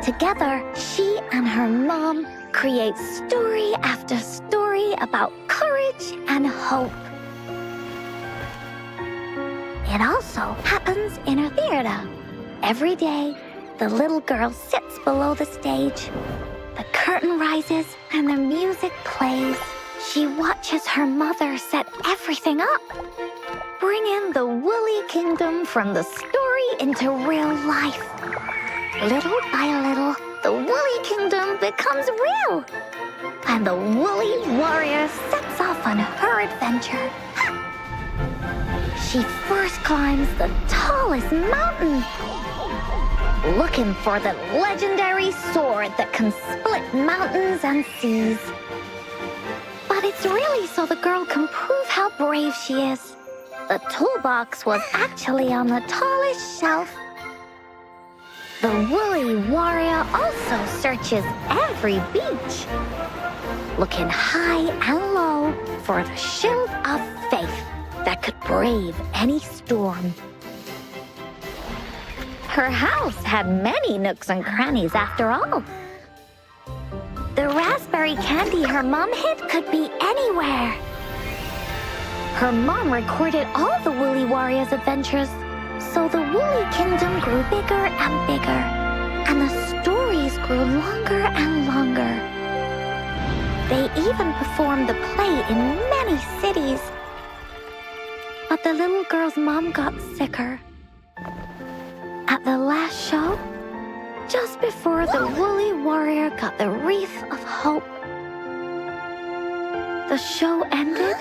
Together, she and her mom create story after story about courage and hope. It also happens in a theater. Every day, the little girl sits below the stage. The curtain rises and the music plays. She watches her mother set everything up, bringing the Woolly Kingdom from the story into real life. Little by little, the Woolly Kingdom becomes real, and the Woolly Warrior sets off on her adventure. She first climbs the tallest mountain, looking for the legendary sword that can split mountains and seas. But it's really so the girl can prove how brave she is. The toolbox was actually on the tallest shelf. The Woolly Warrior also searches every beach, looking high and low for the shield of faith that could brave any storm. Her house had many nooks and crannies after all. The raspberry candy her mom hid could be anywhere. Her mom recorded all the Woolly Warrior's adventures, so the Woolly Kingdom grew bigger and bigger, and the stories grew longer and longer. They even performed the play in many cities. But the little girl's mom got sicker. At the last show, just before the Woolly Warrior got the wreath of hope, the show ended,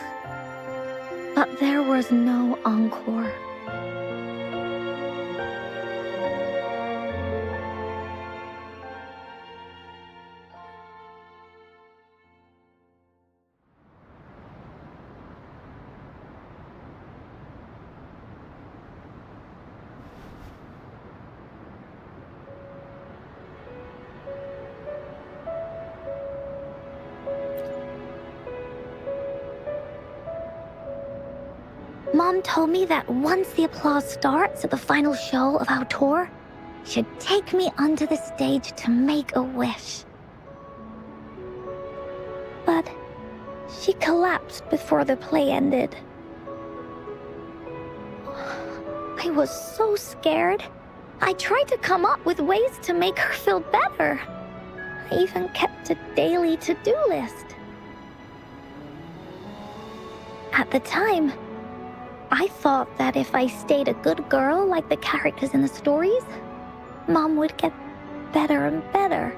but there was no encore. Mom told me that once the applause starts at the final show of our tour, she'd take me onto the stage to make a wish. But she collapsed before the play ended. I was so scared. I tried to come up with ways to make her feel better. I even kept a daily to-do list. At the time, I thought that if I stayed a good girl like the characters in the stories, Mom would get better and better.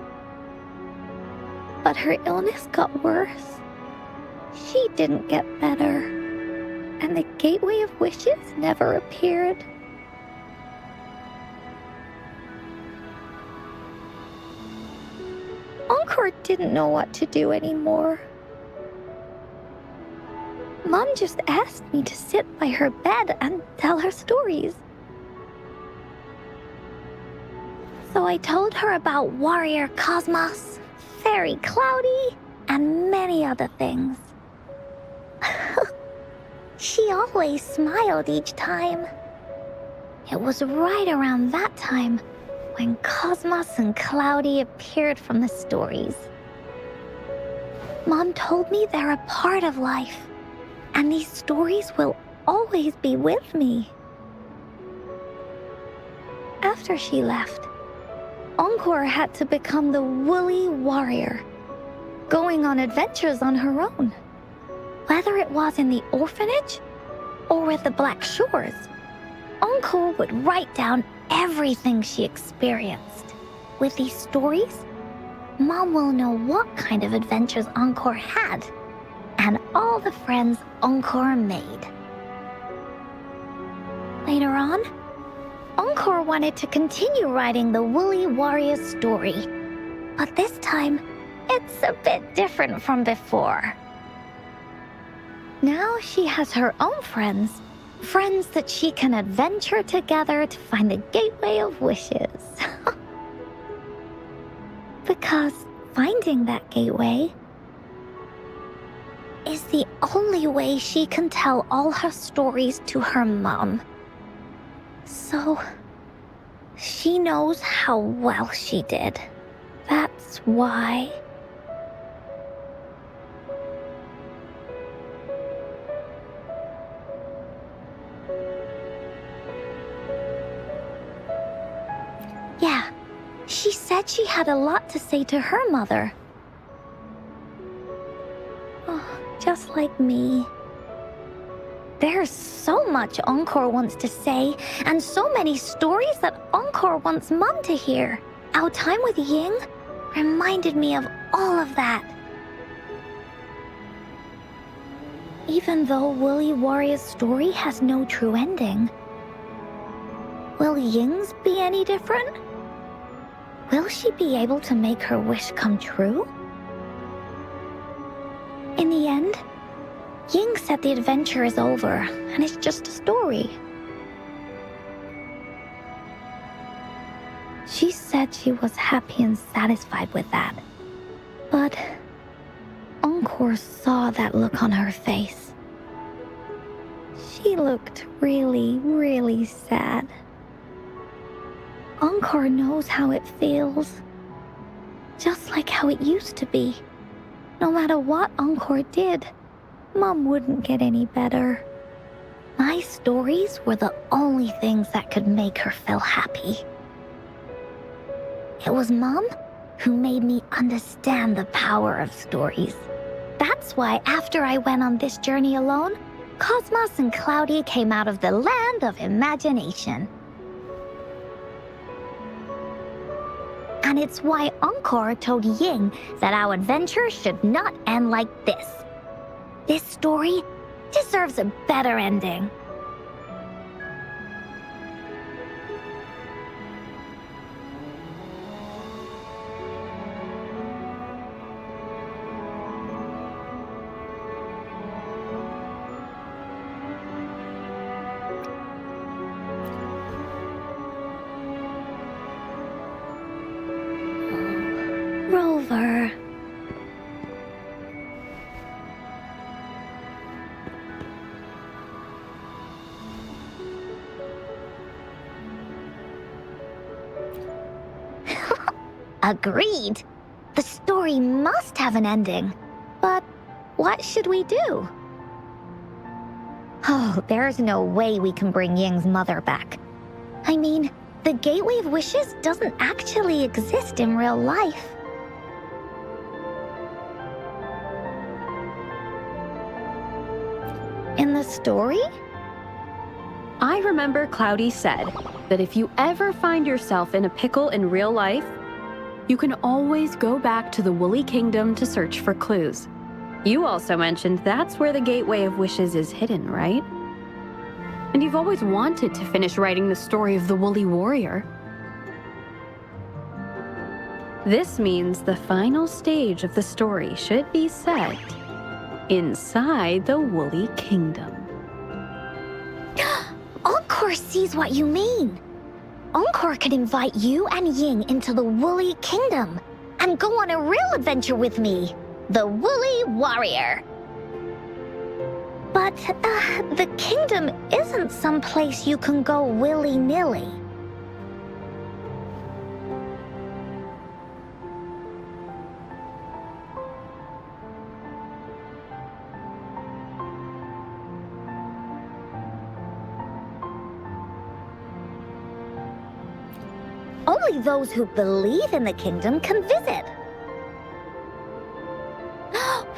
But her illness got worse. She didn't get better, and the Gateway of Wishes never appeared. Encore didn't know what to do anymore. Mom just asked me to sit by her bed and tell her stories. So I told her about Warrior Cosmos, Fairy Cloudy, and many other things. She always smiled each time. It was right around that time when Cosmos and Cloudy appeared from the stories. Mom told me they're a part of life, and these stories will always be with me. After she left, Encore had to become the Woolly Warrior, going on adventures on her own. Whether it was in the orphanage or with the Black Shores, Encore would write down everything she experienced. With these stories, Mom will know what kind of adventures Encore had and all the friends Encore made. Later on, Encore wanted to continue writing the Woolly Warrior story, but this time it's a bit different from before. Now she has her own friends. Friends that she can adventure together to find the gateway of wishes. Because finding that gateway is the only way she can tell all her stories to her mom. So, she knows how well she did. That's why. Yeah, she said she had a lot to say to her mother. Oh, just like me. There's so much Encore wants to say, and so many stories that Encore wants Mom to hear. Our time with Ying reminded me of all of that. Even though Woolly Warrior's story has no true ending, will Ying's be any different? Will she be able to make her wish come true? In the end, Ying said the adventure is over, and it's just a story. She said she was happy and satisfied with that. But Encore saw that look on her face. She looked really, really sad. Encore knows how it feels. Just like how it used to be. No matter what Encore did, Mom wouldn't get any better. My stories were the only things that could make her feel happy. It was Mom who made me understand the power of stories. That's why after I went on this journey alone, Cosmos and Cloudy came out of the land of imagination. And it's why Encore told Ying that our adventure should not end like this. This story deserves a better ending. Rover. Agreed. The story must have an ending. But what should we do? Oh, there's no way we can bring Ying's mother back. I mean, the Gateway of Wishes doesn't actually exist in real life. In the story? I remember Cloudy said that if you ever find yourself in a pickle in real life, you can always go back to the Woolly Kingdom to search for clues. You also mentioned that's where the Gateway of Wishes is hidden, right? And you've always wanted to finish writing the story of the Woolly Warrior. This means the final stage of the story should be set inside the Woolly Kingdom. Encore sees what you mean. Encore could invite you and Ying into the Woolly Kingdom and go on a real adventure with me, the Woolly Warrior. But the kingdom isn't some place you can go willy-nilly. Only those who believe in the kingdom can visit.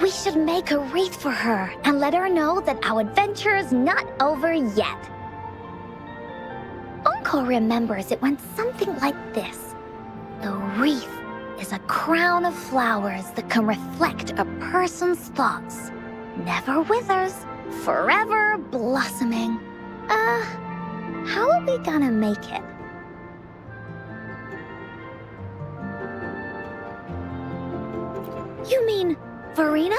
We should make a wreath for her and let her know that our adventure is not over yet. Encore remembers it went something like this. The wreath is a crown of flowers that can reflect a person's thoughts. Never withers, forever blossoming. How are we gonna make it? You mean Verena?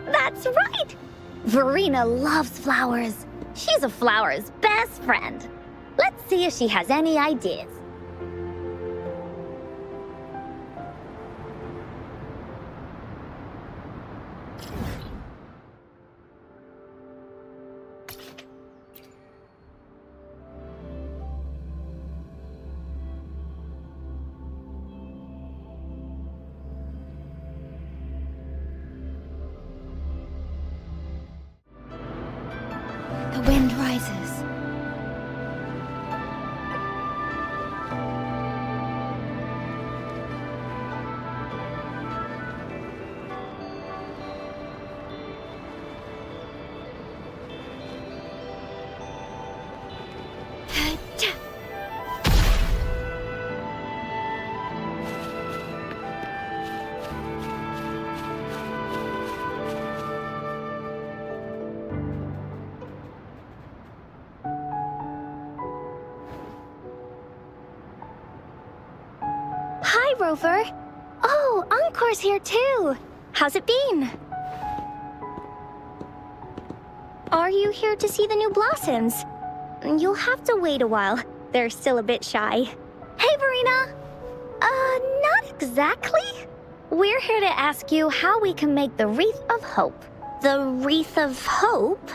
That's right! Verena loves flowers. She's a flower's best friend. Let's see if she has any ideas. The wind rises. Hi, Rover. Oh, Encore's here too. How's it been? Are you here to see the new blossoms? You'll have to wait a while. They're still a bit shy. Hey, Verena. Not exactly. We're here to ask you how we can make the Wreath of Hope. The Wreath of Hope?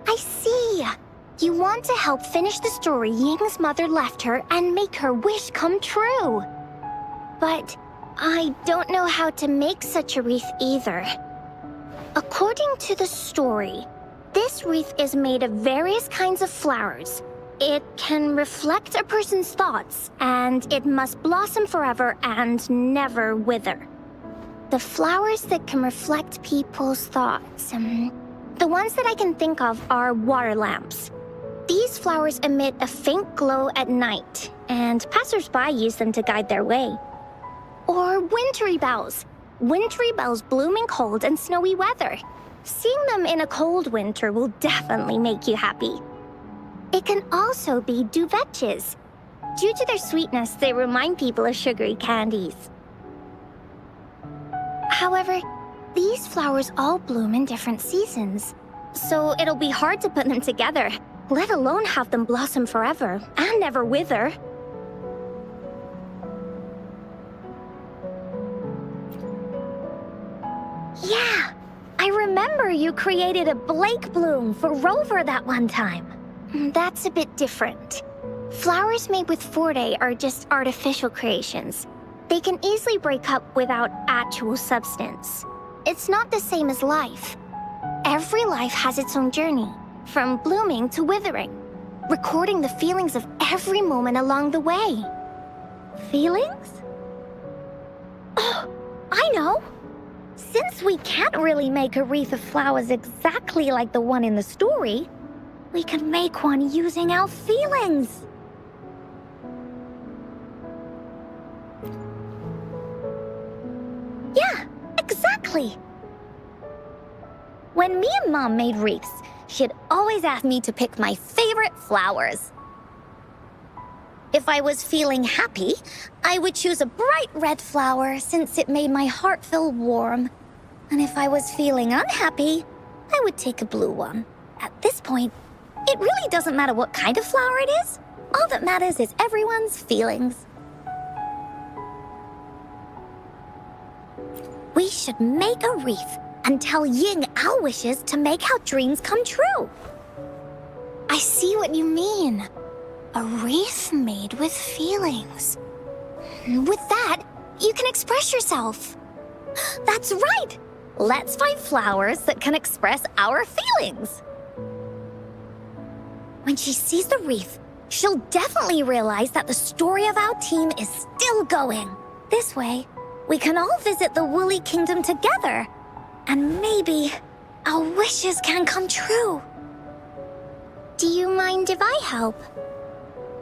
I see. You want to help finish the story Ying's mother left her and make her wish come true. But I don't know how to make such a wreath either. According to the story, this wreath is made of various kinds of flowers. It can reflect a person's thoughts, and it must blossom forever and never wither. The flowers that can reflect people's thoughts, the ones that I can think of are water lamps. These flowers emit a faint glow at night, and passersby use them to guide their way. Or wintry bells. Wintry bells bloom in cold and snowy weather. Seeing them in a cold winter will definitely make you happy. It can also be duvetches. Due to their sweetness, they remind people of sugary candies. However, these flowers all bloom in different seasons, so it'll be hard to put them together, let alone have them blossom forever and never wither. Yeah, I remember you created a Blake bloom for Rover that one time. That's a bit different. Flowers made with Forte are just artificial creations. They can easily break up without actual substance. It's not the same as life. Every life has its own journey, from blooming to withering, recording the feelings of every moment along the way. Feelings? Oh, I know! Since we can't really make a wreath of flowers exactly like the one in the story, we can make one using our feelings. Yeah, exactly. When me and Mom made wreaths, she'd always ask me to pick my favorite flowers. If I was feeling happy, I would choose a bright red flower since it made my heart feel warm. And if I was feeling unhappy, I would take a blue one. At this point, it really doesn't matter what kind of flower it is. All that matters is everyone's feelings. We should make a wreath and tell Ying our wishes to make our dreams come true. I see what you mean. A wreath made with feelings. With that, you can express yourself. That's right! Let's find flowers that can express our feelings. When she sees the wreath, she'll definitely realize that the story of our team is still going. This way, we can all visit the Woolly Kingdom together. And maybe our wishes can come true. Do you mind if I help?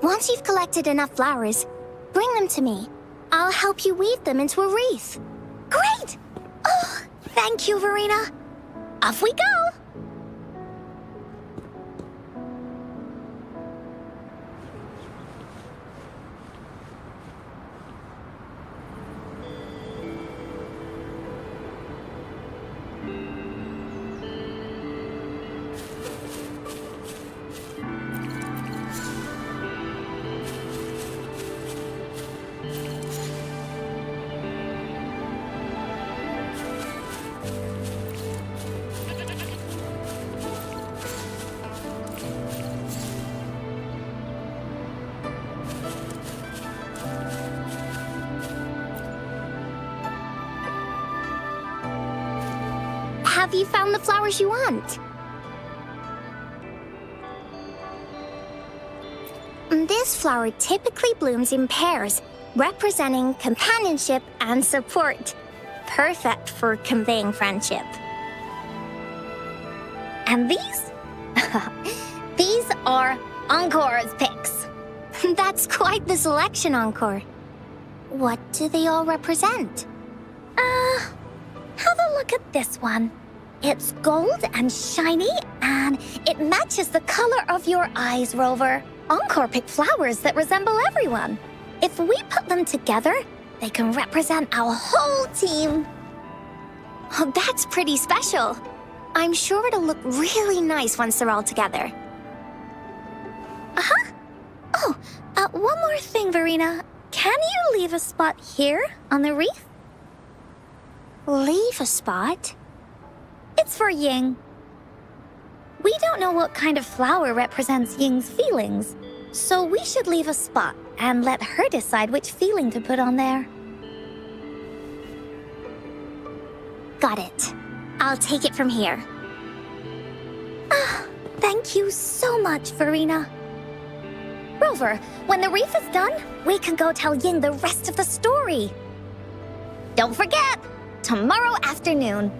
Once you've collected enough flowers, bring them to me. I'll help you weave them into a wreath. Great! Oh, thank you, Verena. Off we go! Have you found the flowers you want? This flower typically blooms in pairs, representing companionship and support. Perfect for conveying friendship. And these? These are Encore's picks. That's quite the selection, Encore. What do they all represent? Have a look at this one. It's gold and shiny, and it matches the color of your eyes, Rover. Encore picked flowers that resemble everyone. If we put them together, they can represent our whole team. Oh, that's pretty special. I'm sure it'll look really nice once they're all together. Uh-huh. Oh, one more thing, Verena. Can you leave a spot here on the wreath? Leave a spot? It's for Ying. We don't know what kind of flower represents Ying's feelings, so we should leave a spot and let her decide which feeling to put on there. Got it. I'll take it from here. Thank you so much, Verena. Rover, when the wreath is done, we can go tell Ying the rest of the story. Don't forget, tomorrow afternoon.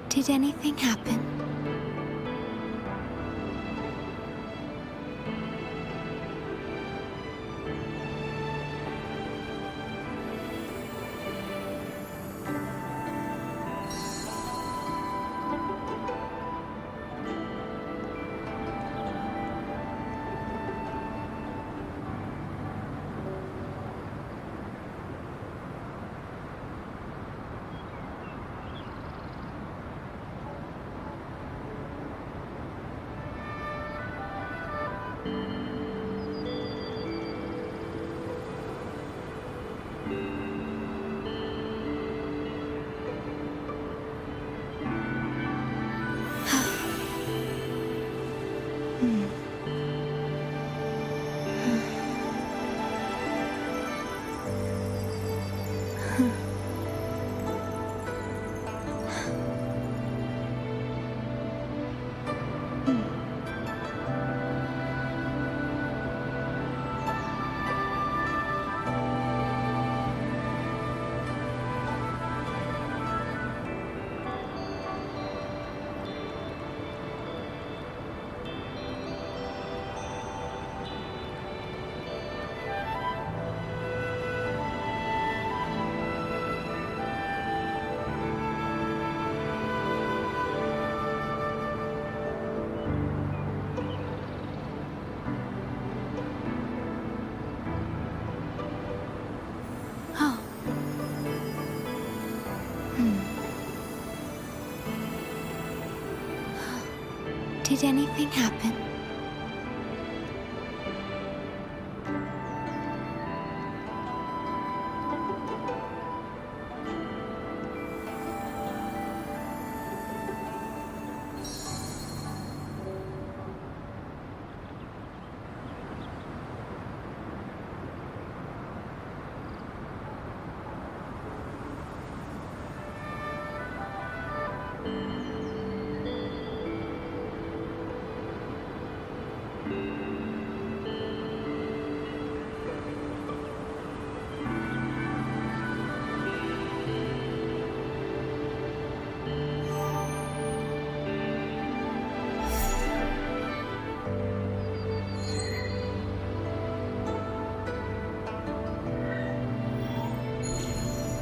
Did anything happen? Did anything happen?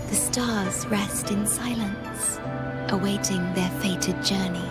The stars rest in silence, awaiting their fated journey.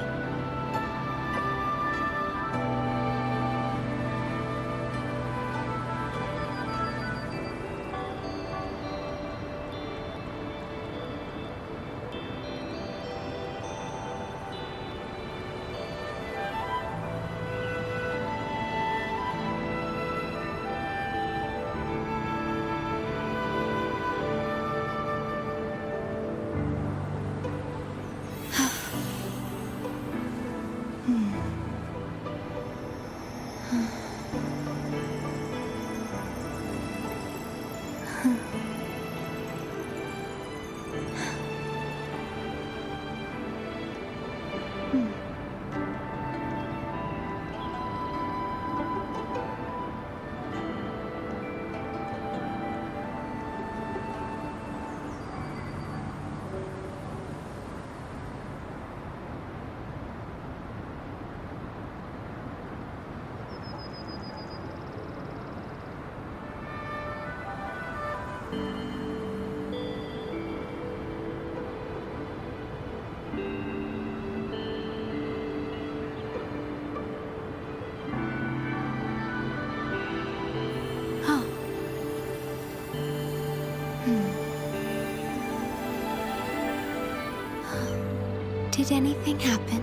Did anything happen?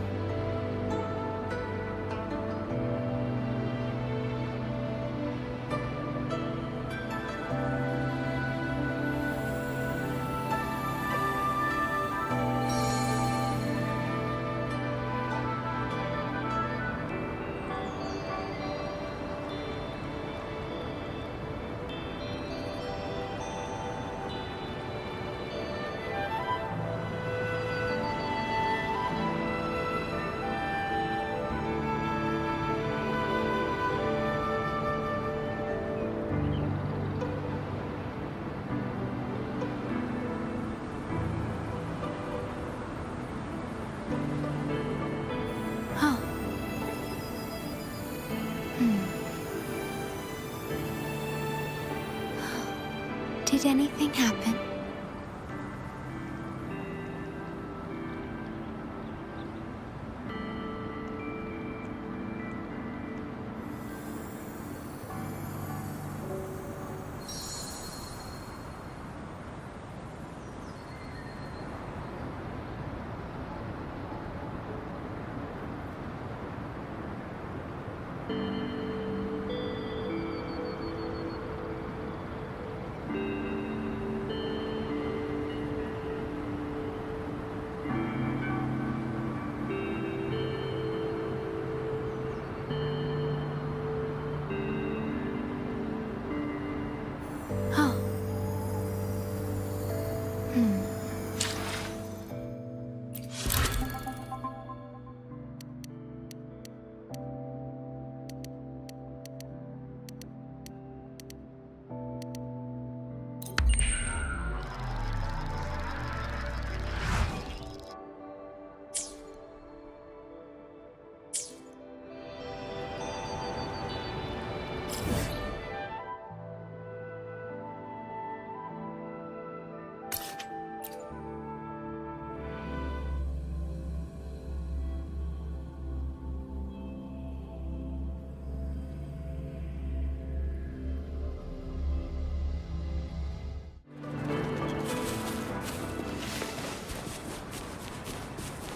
Did anything happen?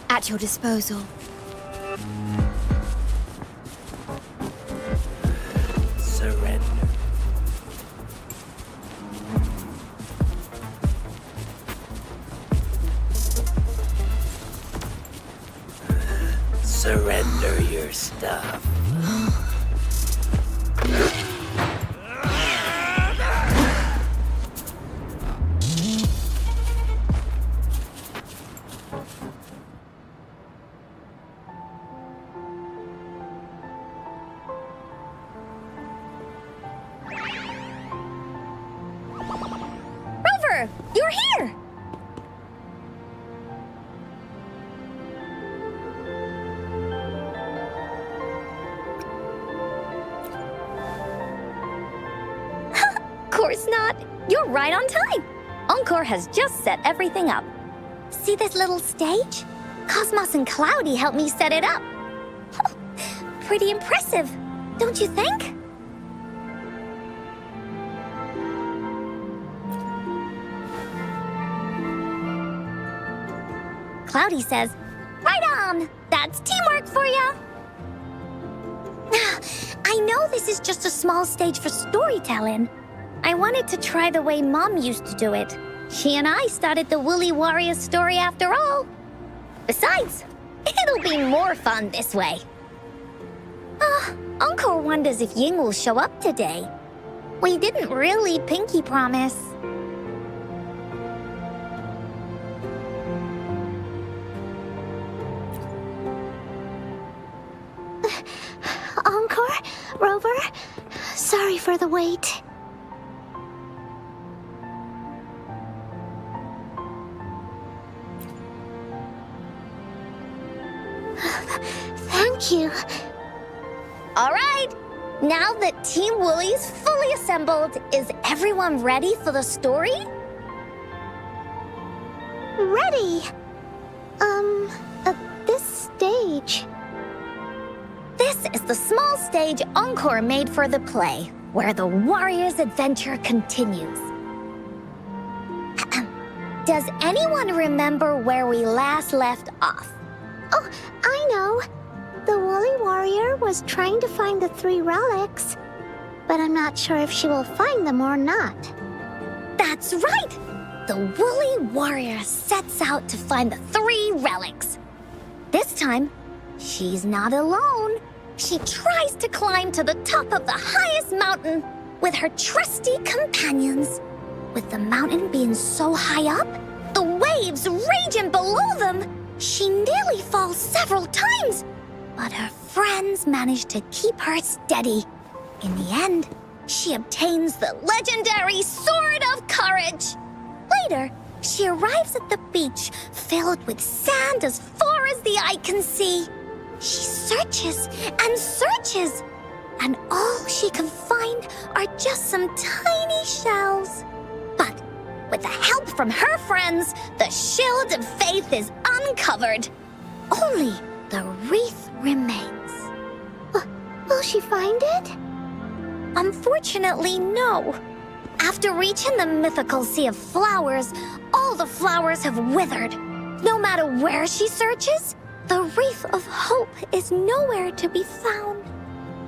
At your disposal. Surrender. Surrender your stuff. Rover, you're here! Course not. You're right on time. Encore has just set everything up. See this little stage? Cosmos and Cloudy helped me set it up. Pretty impressive, don't you think? Cloudy says, "Right on! That's teamwork for ya!" I know this is just a small stage for storytelling. I wanted to try the way Mom used to do it. She and I started the Woolly Warrior story after all. Besides, it'll be more fun this way. Encore wonders if Ying will show up today. We didn't really pinky promise. Encore? Rover? Sorry for the wait. Thank you. All right, now that Team Woolly's fully assembled, is everyone ready for the story? Ready. At this stage. This is the small stage Encore made for the play, where the warrior's adventure continues. Does anyone remember where we last left off? Oh, I know. The Woolly Warrior was trying to find the 3 relics, but I'm not sure if she will find them or not. That's right! The Woolly Warrior sets out to find the 3 relics. This time, she's not alone. She tries to climb to the top of the highest mountain with her trusty companions. With the mountain being so high up, the waves raging below them, she nearly falls several times. But her friends manage to keep her steady. In the end, she obtains the legendary Sword of Courage. Later, she arrives at the beach filled with sand as far as the eye can see. She searches and searches, and all she can find are just some tiny shells. But with the help from her friends, the Shield of Faith is uncovered. Only the wreath remains. Will she find it? Unfortunately, no. After reaching the mythical sea of flowers, all the flowers have withered. No matter where she searches, the wreath of hope is nowhere to be found.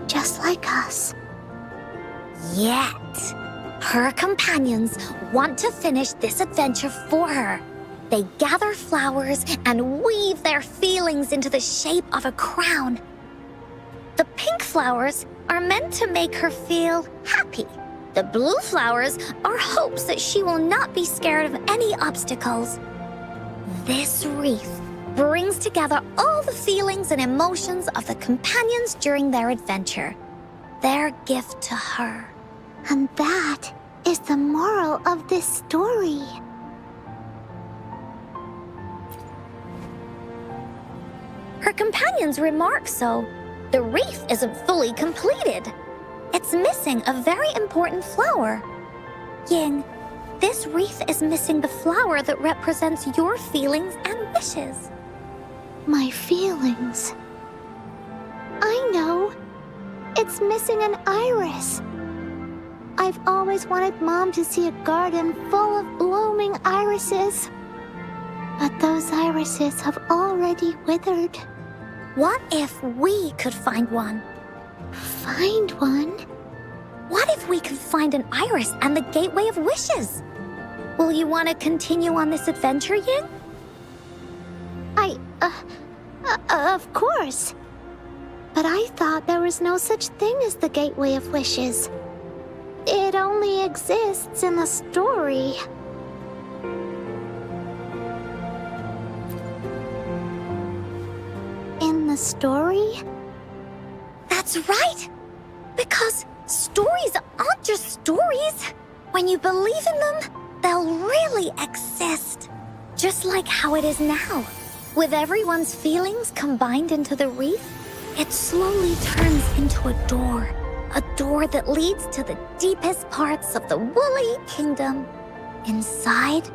Just like us. Yet, her companions want to finish this adventure for her. They gather flowers and weave their feelings into the shape of a crown. The pink flowers are meant to make her feel happy. The blue flowers are hopes that she will not be scared of any obstacles. This wreath brings together all the feelings and emotions of the companions during their adventure. Their gift to her. And that is the moral of this story. Her companions remark so. The wreath isn't fully completed. It's missing a very important flower. Ying, this wreath is missing the flower that represents your feelings and wishes. My feelings. I know. It's missing an iris. I've always wanted Mom to see a garden full of blooming irises. But those irises have already withered. What if we could find one? Find one? What if we could find an iris and the gateway of wishes? Will you want to continue on this adventure, Ying? Of course. But I thought there was no such thing as the gateway of wishes. It only exists in the story. In the story? That's right! Because stories aren't just stories. When you believe in them, they'll really exist. Just like how it is now. With everyone's feelings combined into the wreath, it slowly turns into a door. A door that leads to the deepest parts of the Woolly Kingdom. Inside,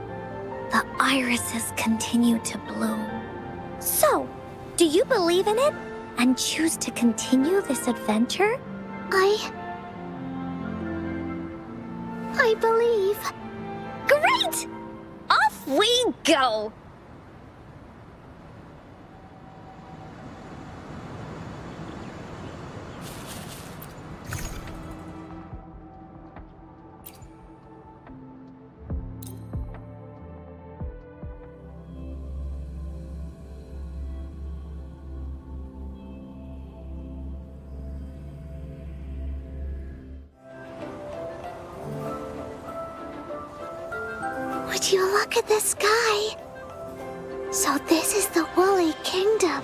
the irises continue to bloom. So, do you believe in it and choose to continue this adventure? I believe. Great! Off we go! Would you look at the sky? So this is the Woolly Kingdom.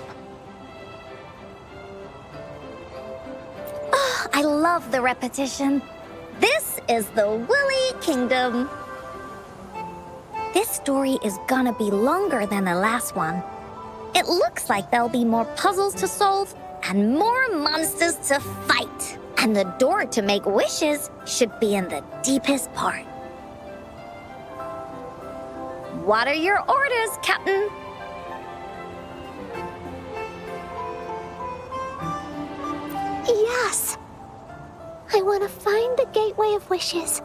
Oh, I love the repetition. This is the Woolly Kingdom. This story is gonna be longer than the last one. It looks like there'll be more puzzles to solve and more monsters to fight. And the door to make wishes should be in the deepest part. What are your orders, Captain? Yes. I want to find the Gateway of Wishes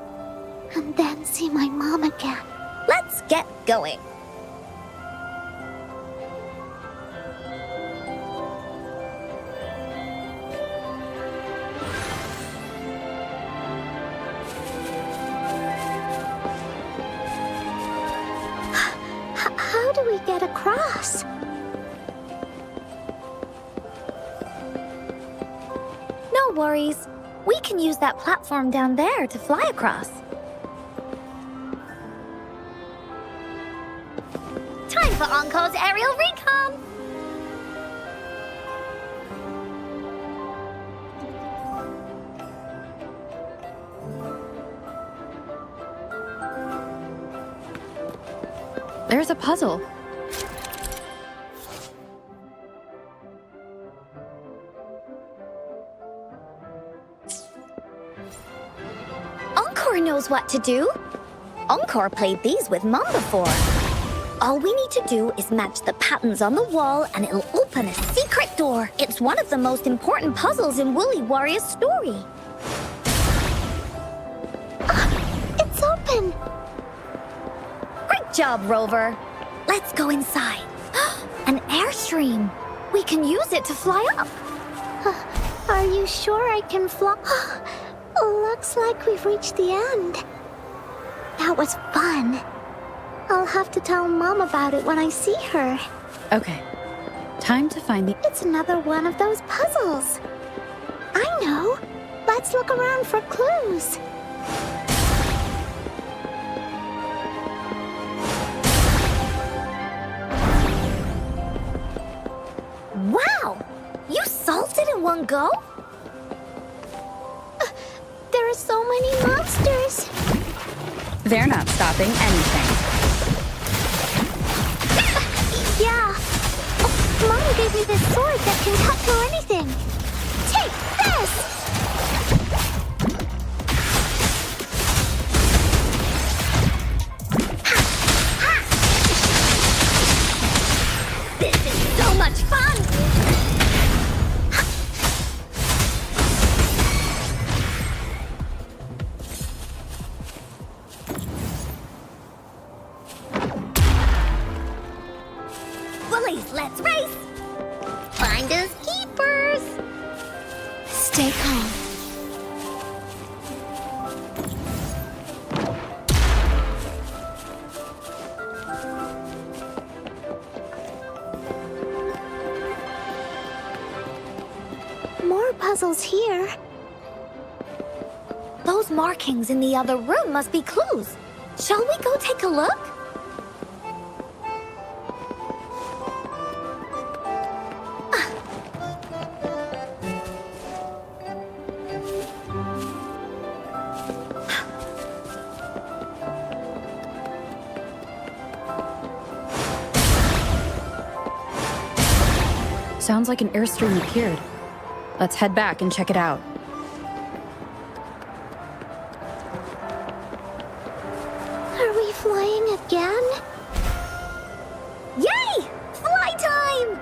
and then see my mom again. Let's get going. How do we get across? No worries. We can use that platform down there to fly across. Time for Encore's aerial recon! There's a puzzle. Encore knows what to do. Encore played these with Mom before. All we need to do is match the patterns on the wall and it'll open a secret door. It's one of the most important puzzles in Woolly Warrior's story. It's open. Great job, Rover. Let's go inside. An airstream. We can use it to fly up. Are you sure I can fly? Looks like we've reached the end. That was fun. I'll have to tell Mom about it when I see her. Okay. Time to find the... It's another one of those puzzles. I know. Let's look around for clues. Wow! You solved it in one go? There are so many monsters. They're not stopping anything. Yeah. Oh, Mom gave me this sword that can cut through anything. Take this! This is so much fun! Bullies, let's race! Finders keepers! Stay calm. More puzzles here. Those markings in the other room must be clues. Shall we go take a look? Sounds like an airstream appeared. Let's head back and check it out. Are we flying again? Yay! Fly time!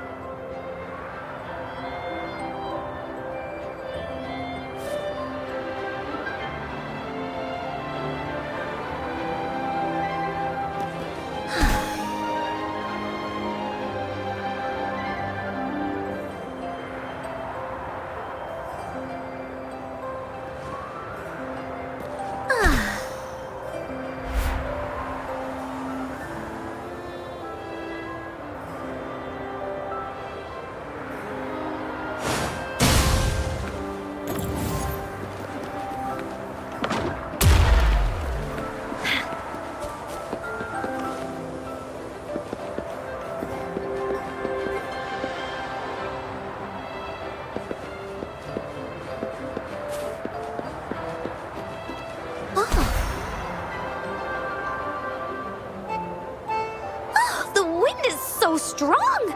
The wind is so strong!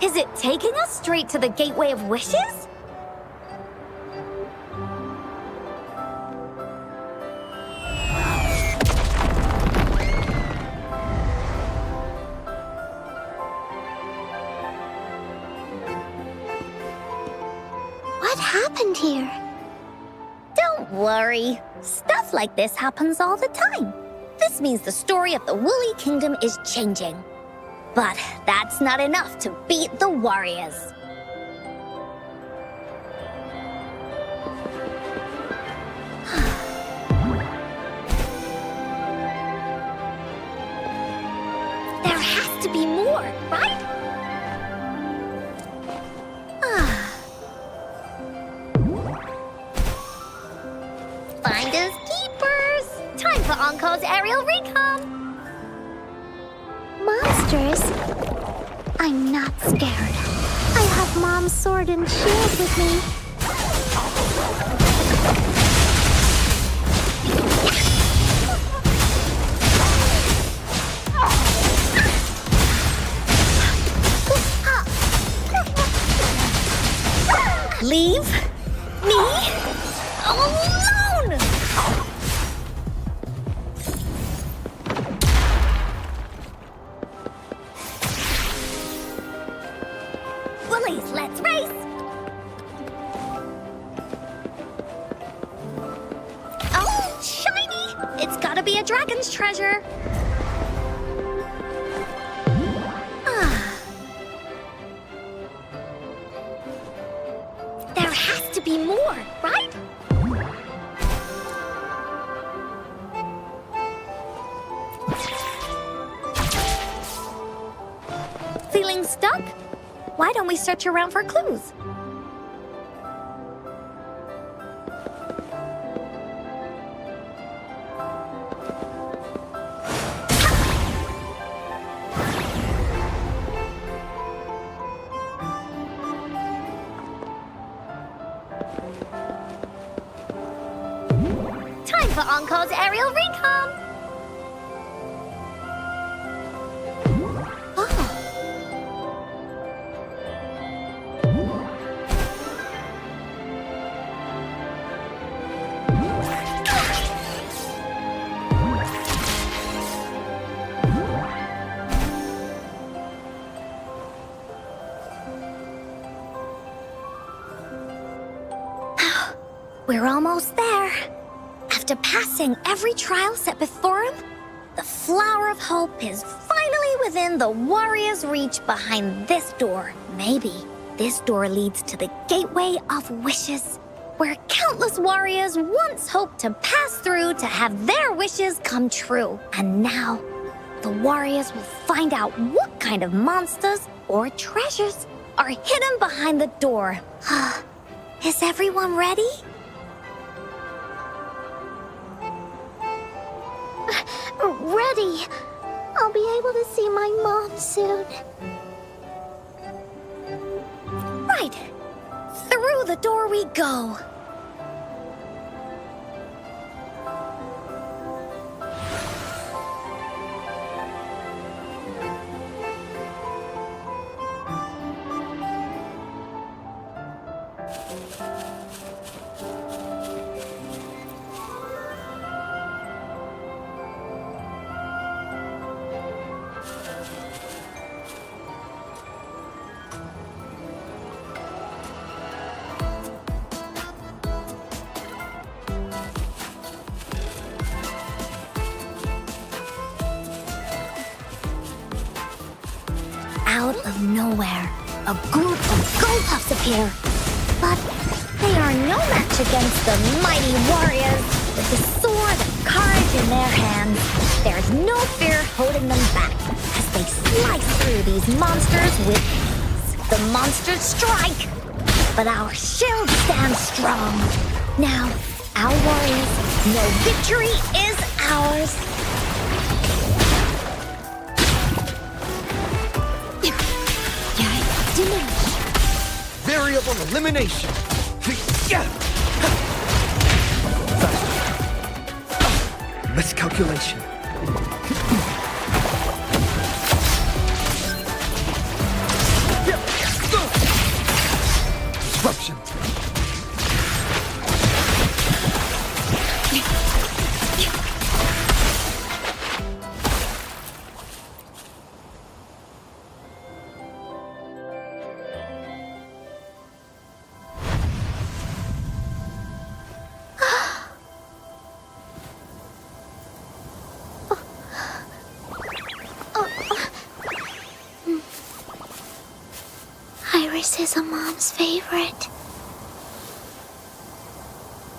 Is it taking us straight to the Gateway of Wishes? What happened here? Don't worry. Stuff like this happens all the time. This means the story of the Woolly Kingdom is changing. But that's not enough to beat the warriors. There has to be more, right? Finders keepers! Time for Encore's aerial recon! Monsters? I'm not scared. I have Mom's sword and shield with me. Leave me alone! Woolies, let's race! Oh, shiny! It's gotta be a dragon's treasure. There has to be more, right? Feeling stuck? Why don't we search around for clues? Time for Encore's aerial recon! Oh. We're almost there. After passing every trial set before him, the Flower of Hope is finally within the warrior's reach behind this door. Maybe this door leads to the Gateway of Wishes, where countless warriors once hoped to pass through to have their wishes come true. And now, the warriors will find out what kind of monsters or treasures are hidden behind the door. Is everyone ready? Ready. I'll be able to see my mom soon. Right. Through the door we go. Out of nowhere, a group of Goldpuffs appear. But they are no match against the mighty warriors. With the sword and courage in their hands, there's no fear holding them back as they slice through these monsters with ease. The monsters strike, but our shield stands strong. Now, our warriors know victory is ours. Variable elimination. Miscalculation. Disruption. Iris is a mom's favorite.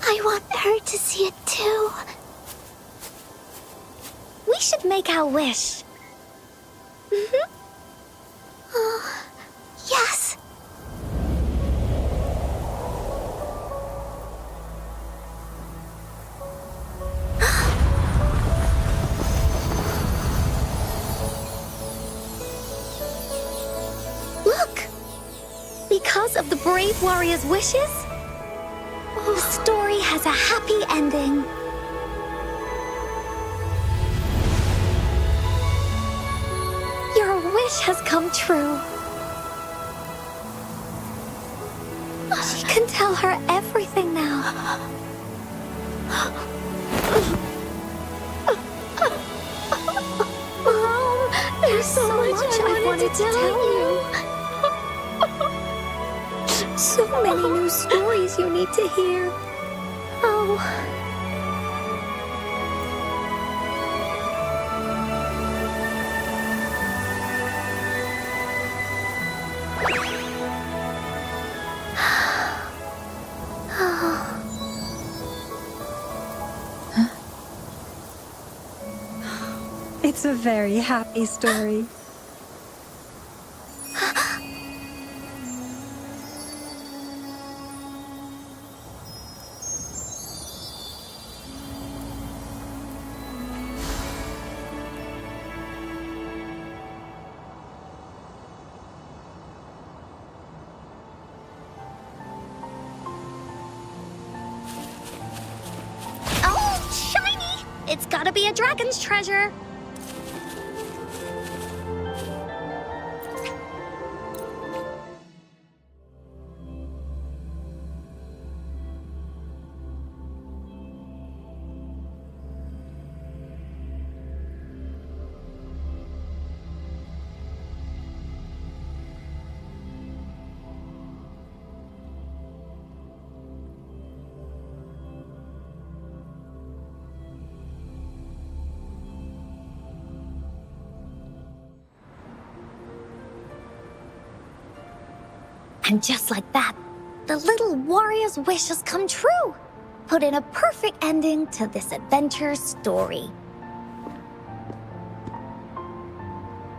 I want her to see it too. We should make our wish. Oh, yes. Look! Because of the brave warrior's wishes, the story has a happy ending. Your wish has come true. She can tell her everything now. Mom, there's so much I wanted to tell you. So many new stories you need to hear. Oh. It's a very happy story. Oh, shiny! It's gotta be a dragon's treasure. And just like that, the little warrior's wish has come true. Put in a perfect ending to this adventure story.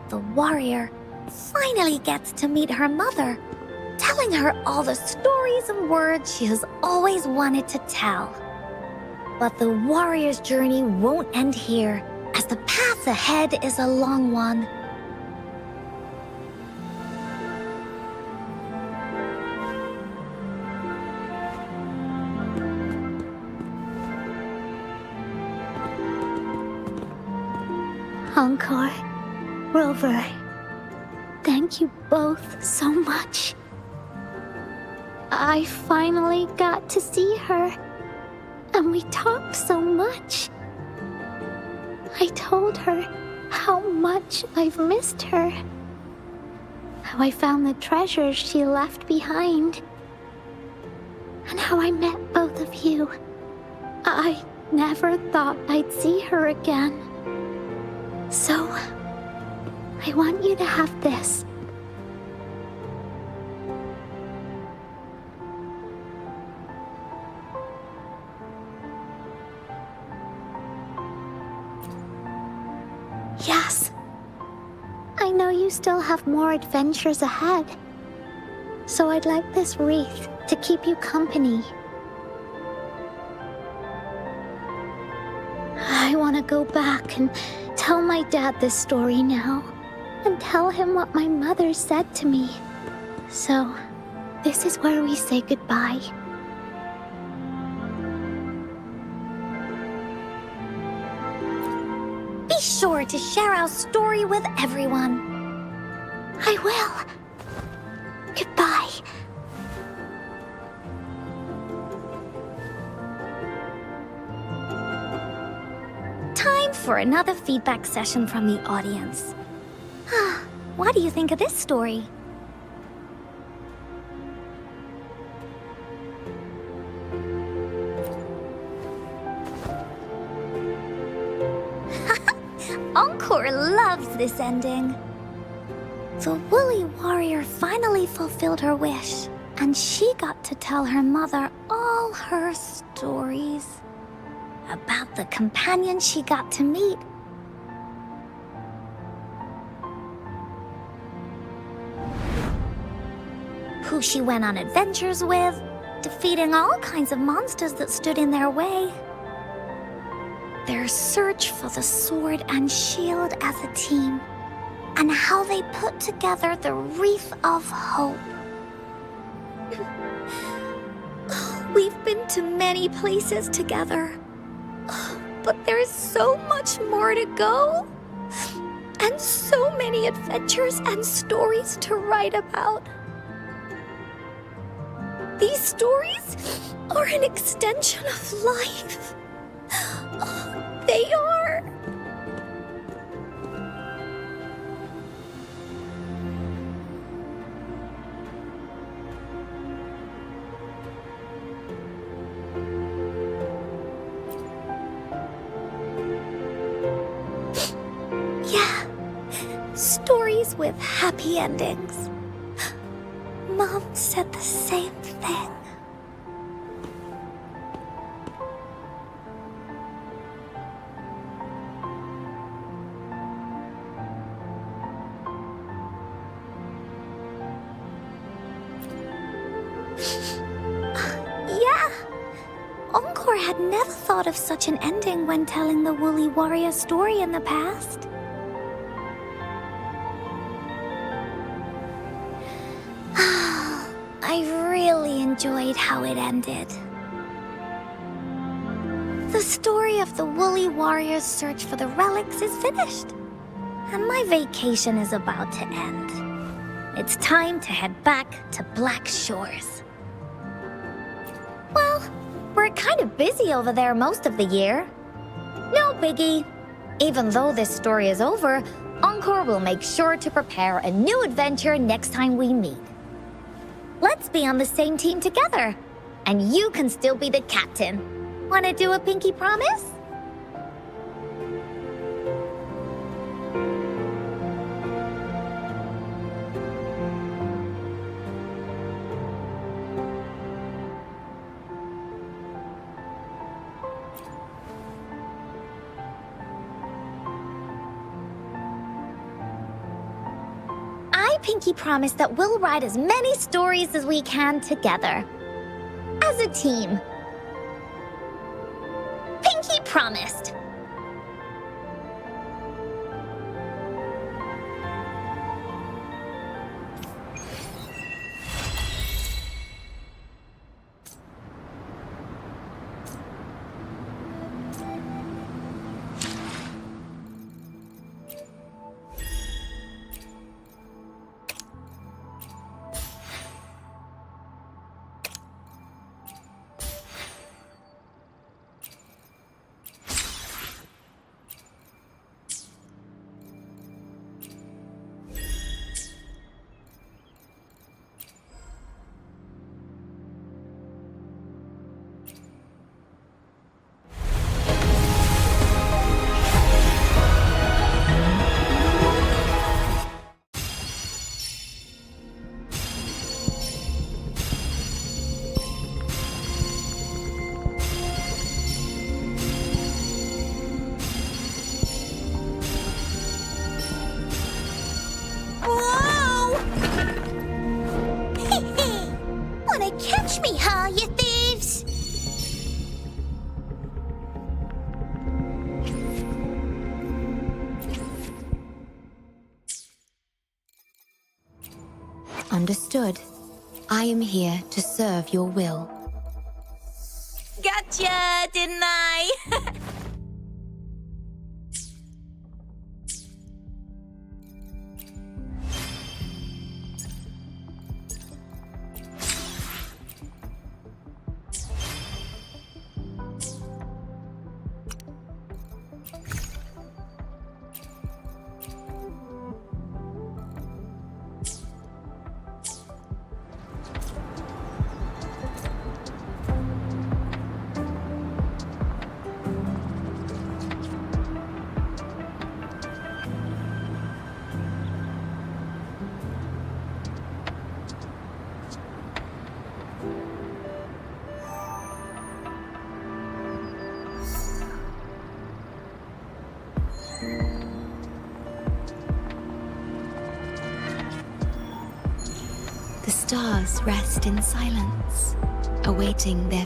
The warrior finally gets to meet her mother, telling her all the stories and words she has always wanted to tell. But the warrior's journey won't end here, as the path ahead is a long one. Encore, Rover, thank you both so much. I finally got to see her, and we talked so much. I told her how much I've missed her, how I found the treasures she left behind, and how I met both of you. I never thought I'd see her again. So, I want you to have this Yes. I know you still have more adventures ahead. So I'd like this wreath to keep you company. I want to go back and tell my dad this story now. And tell him what my mother said to me. So, this is where we say goodbye. Be sure to share our story with everyone. I will. Goodbye. Time for another feedback session from the audience. What do you think of this story? Encore loves this ending. The woolly warrior finally fulfilled her wish, and she got to tell her mother all her stories about the companion she got to meet. Who she went on adventures with, defeating all kinds of monsters that stood in their way. Their search for the sword and shield as a team, and how they put together the Wreath of Hope. We've been to many places together, but there's so much more to go, and so many adventures and stories to write about. These stories are an extension of life. They are. Yeah, stories with happy endings. Mom said the same thing. Yeah, Encore had never thought of such an ending when telling the Woolly Warrior story in the past. I really enjoyed how it ended. The story of the Woolly Warrior's search for the relics is finished, and my vacation is about to end. It's time to head back to Black Shores. Well, we're kind of busy over there most of the year. No biggie. Even though this story is over, Encore will make sure to prepare a new adventure next time we meet. Let's be on the same team together, and you can still be the captain. Wanna do a pinky promise? I pinky promise that we'll write as many stories as we can together. As a team. Pinky promised. Understood. I am here to serve your will. Gotcha, didn't I? The stars rest in silence, awaiting their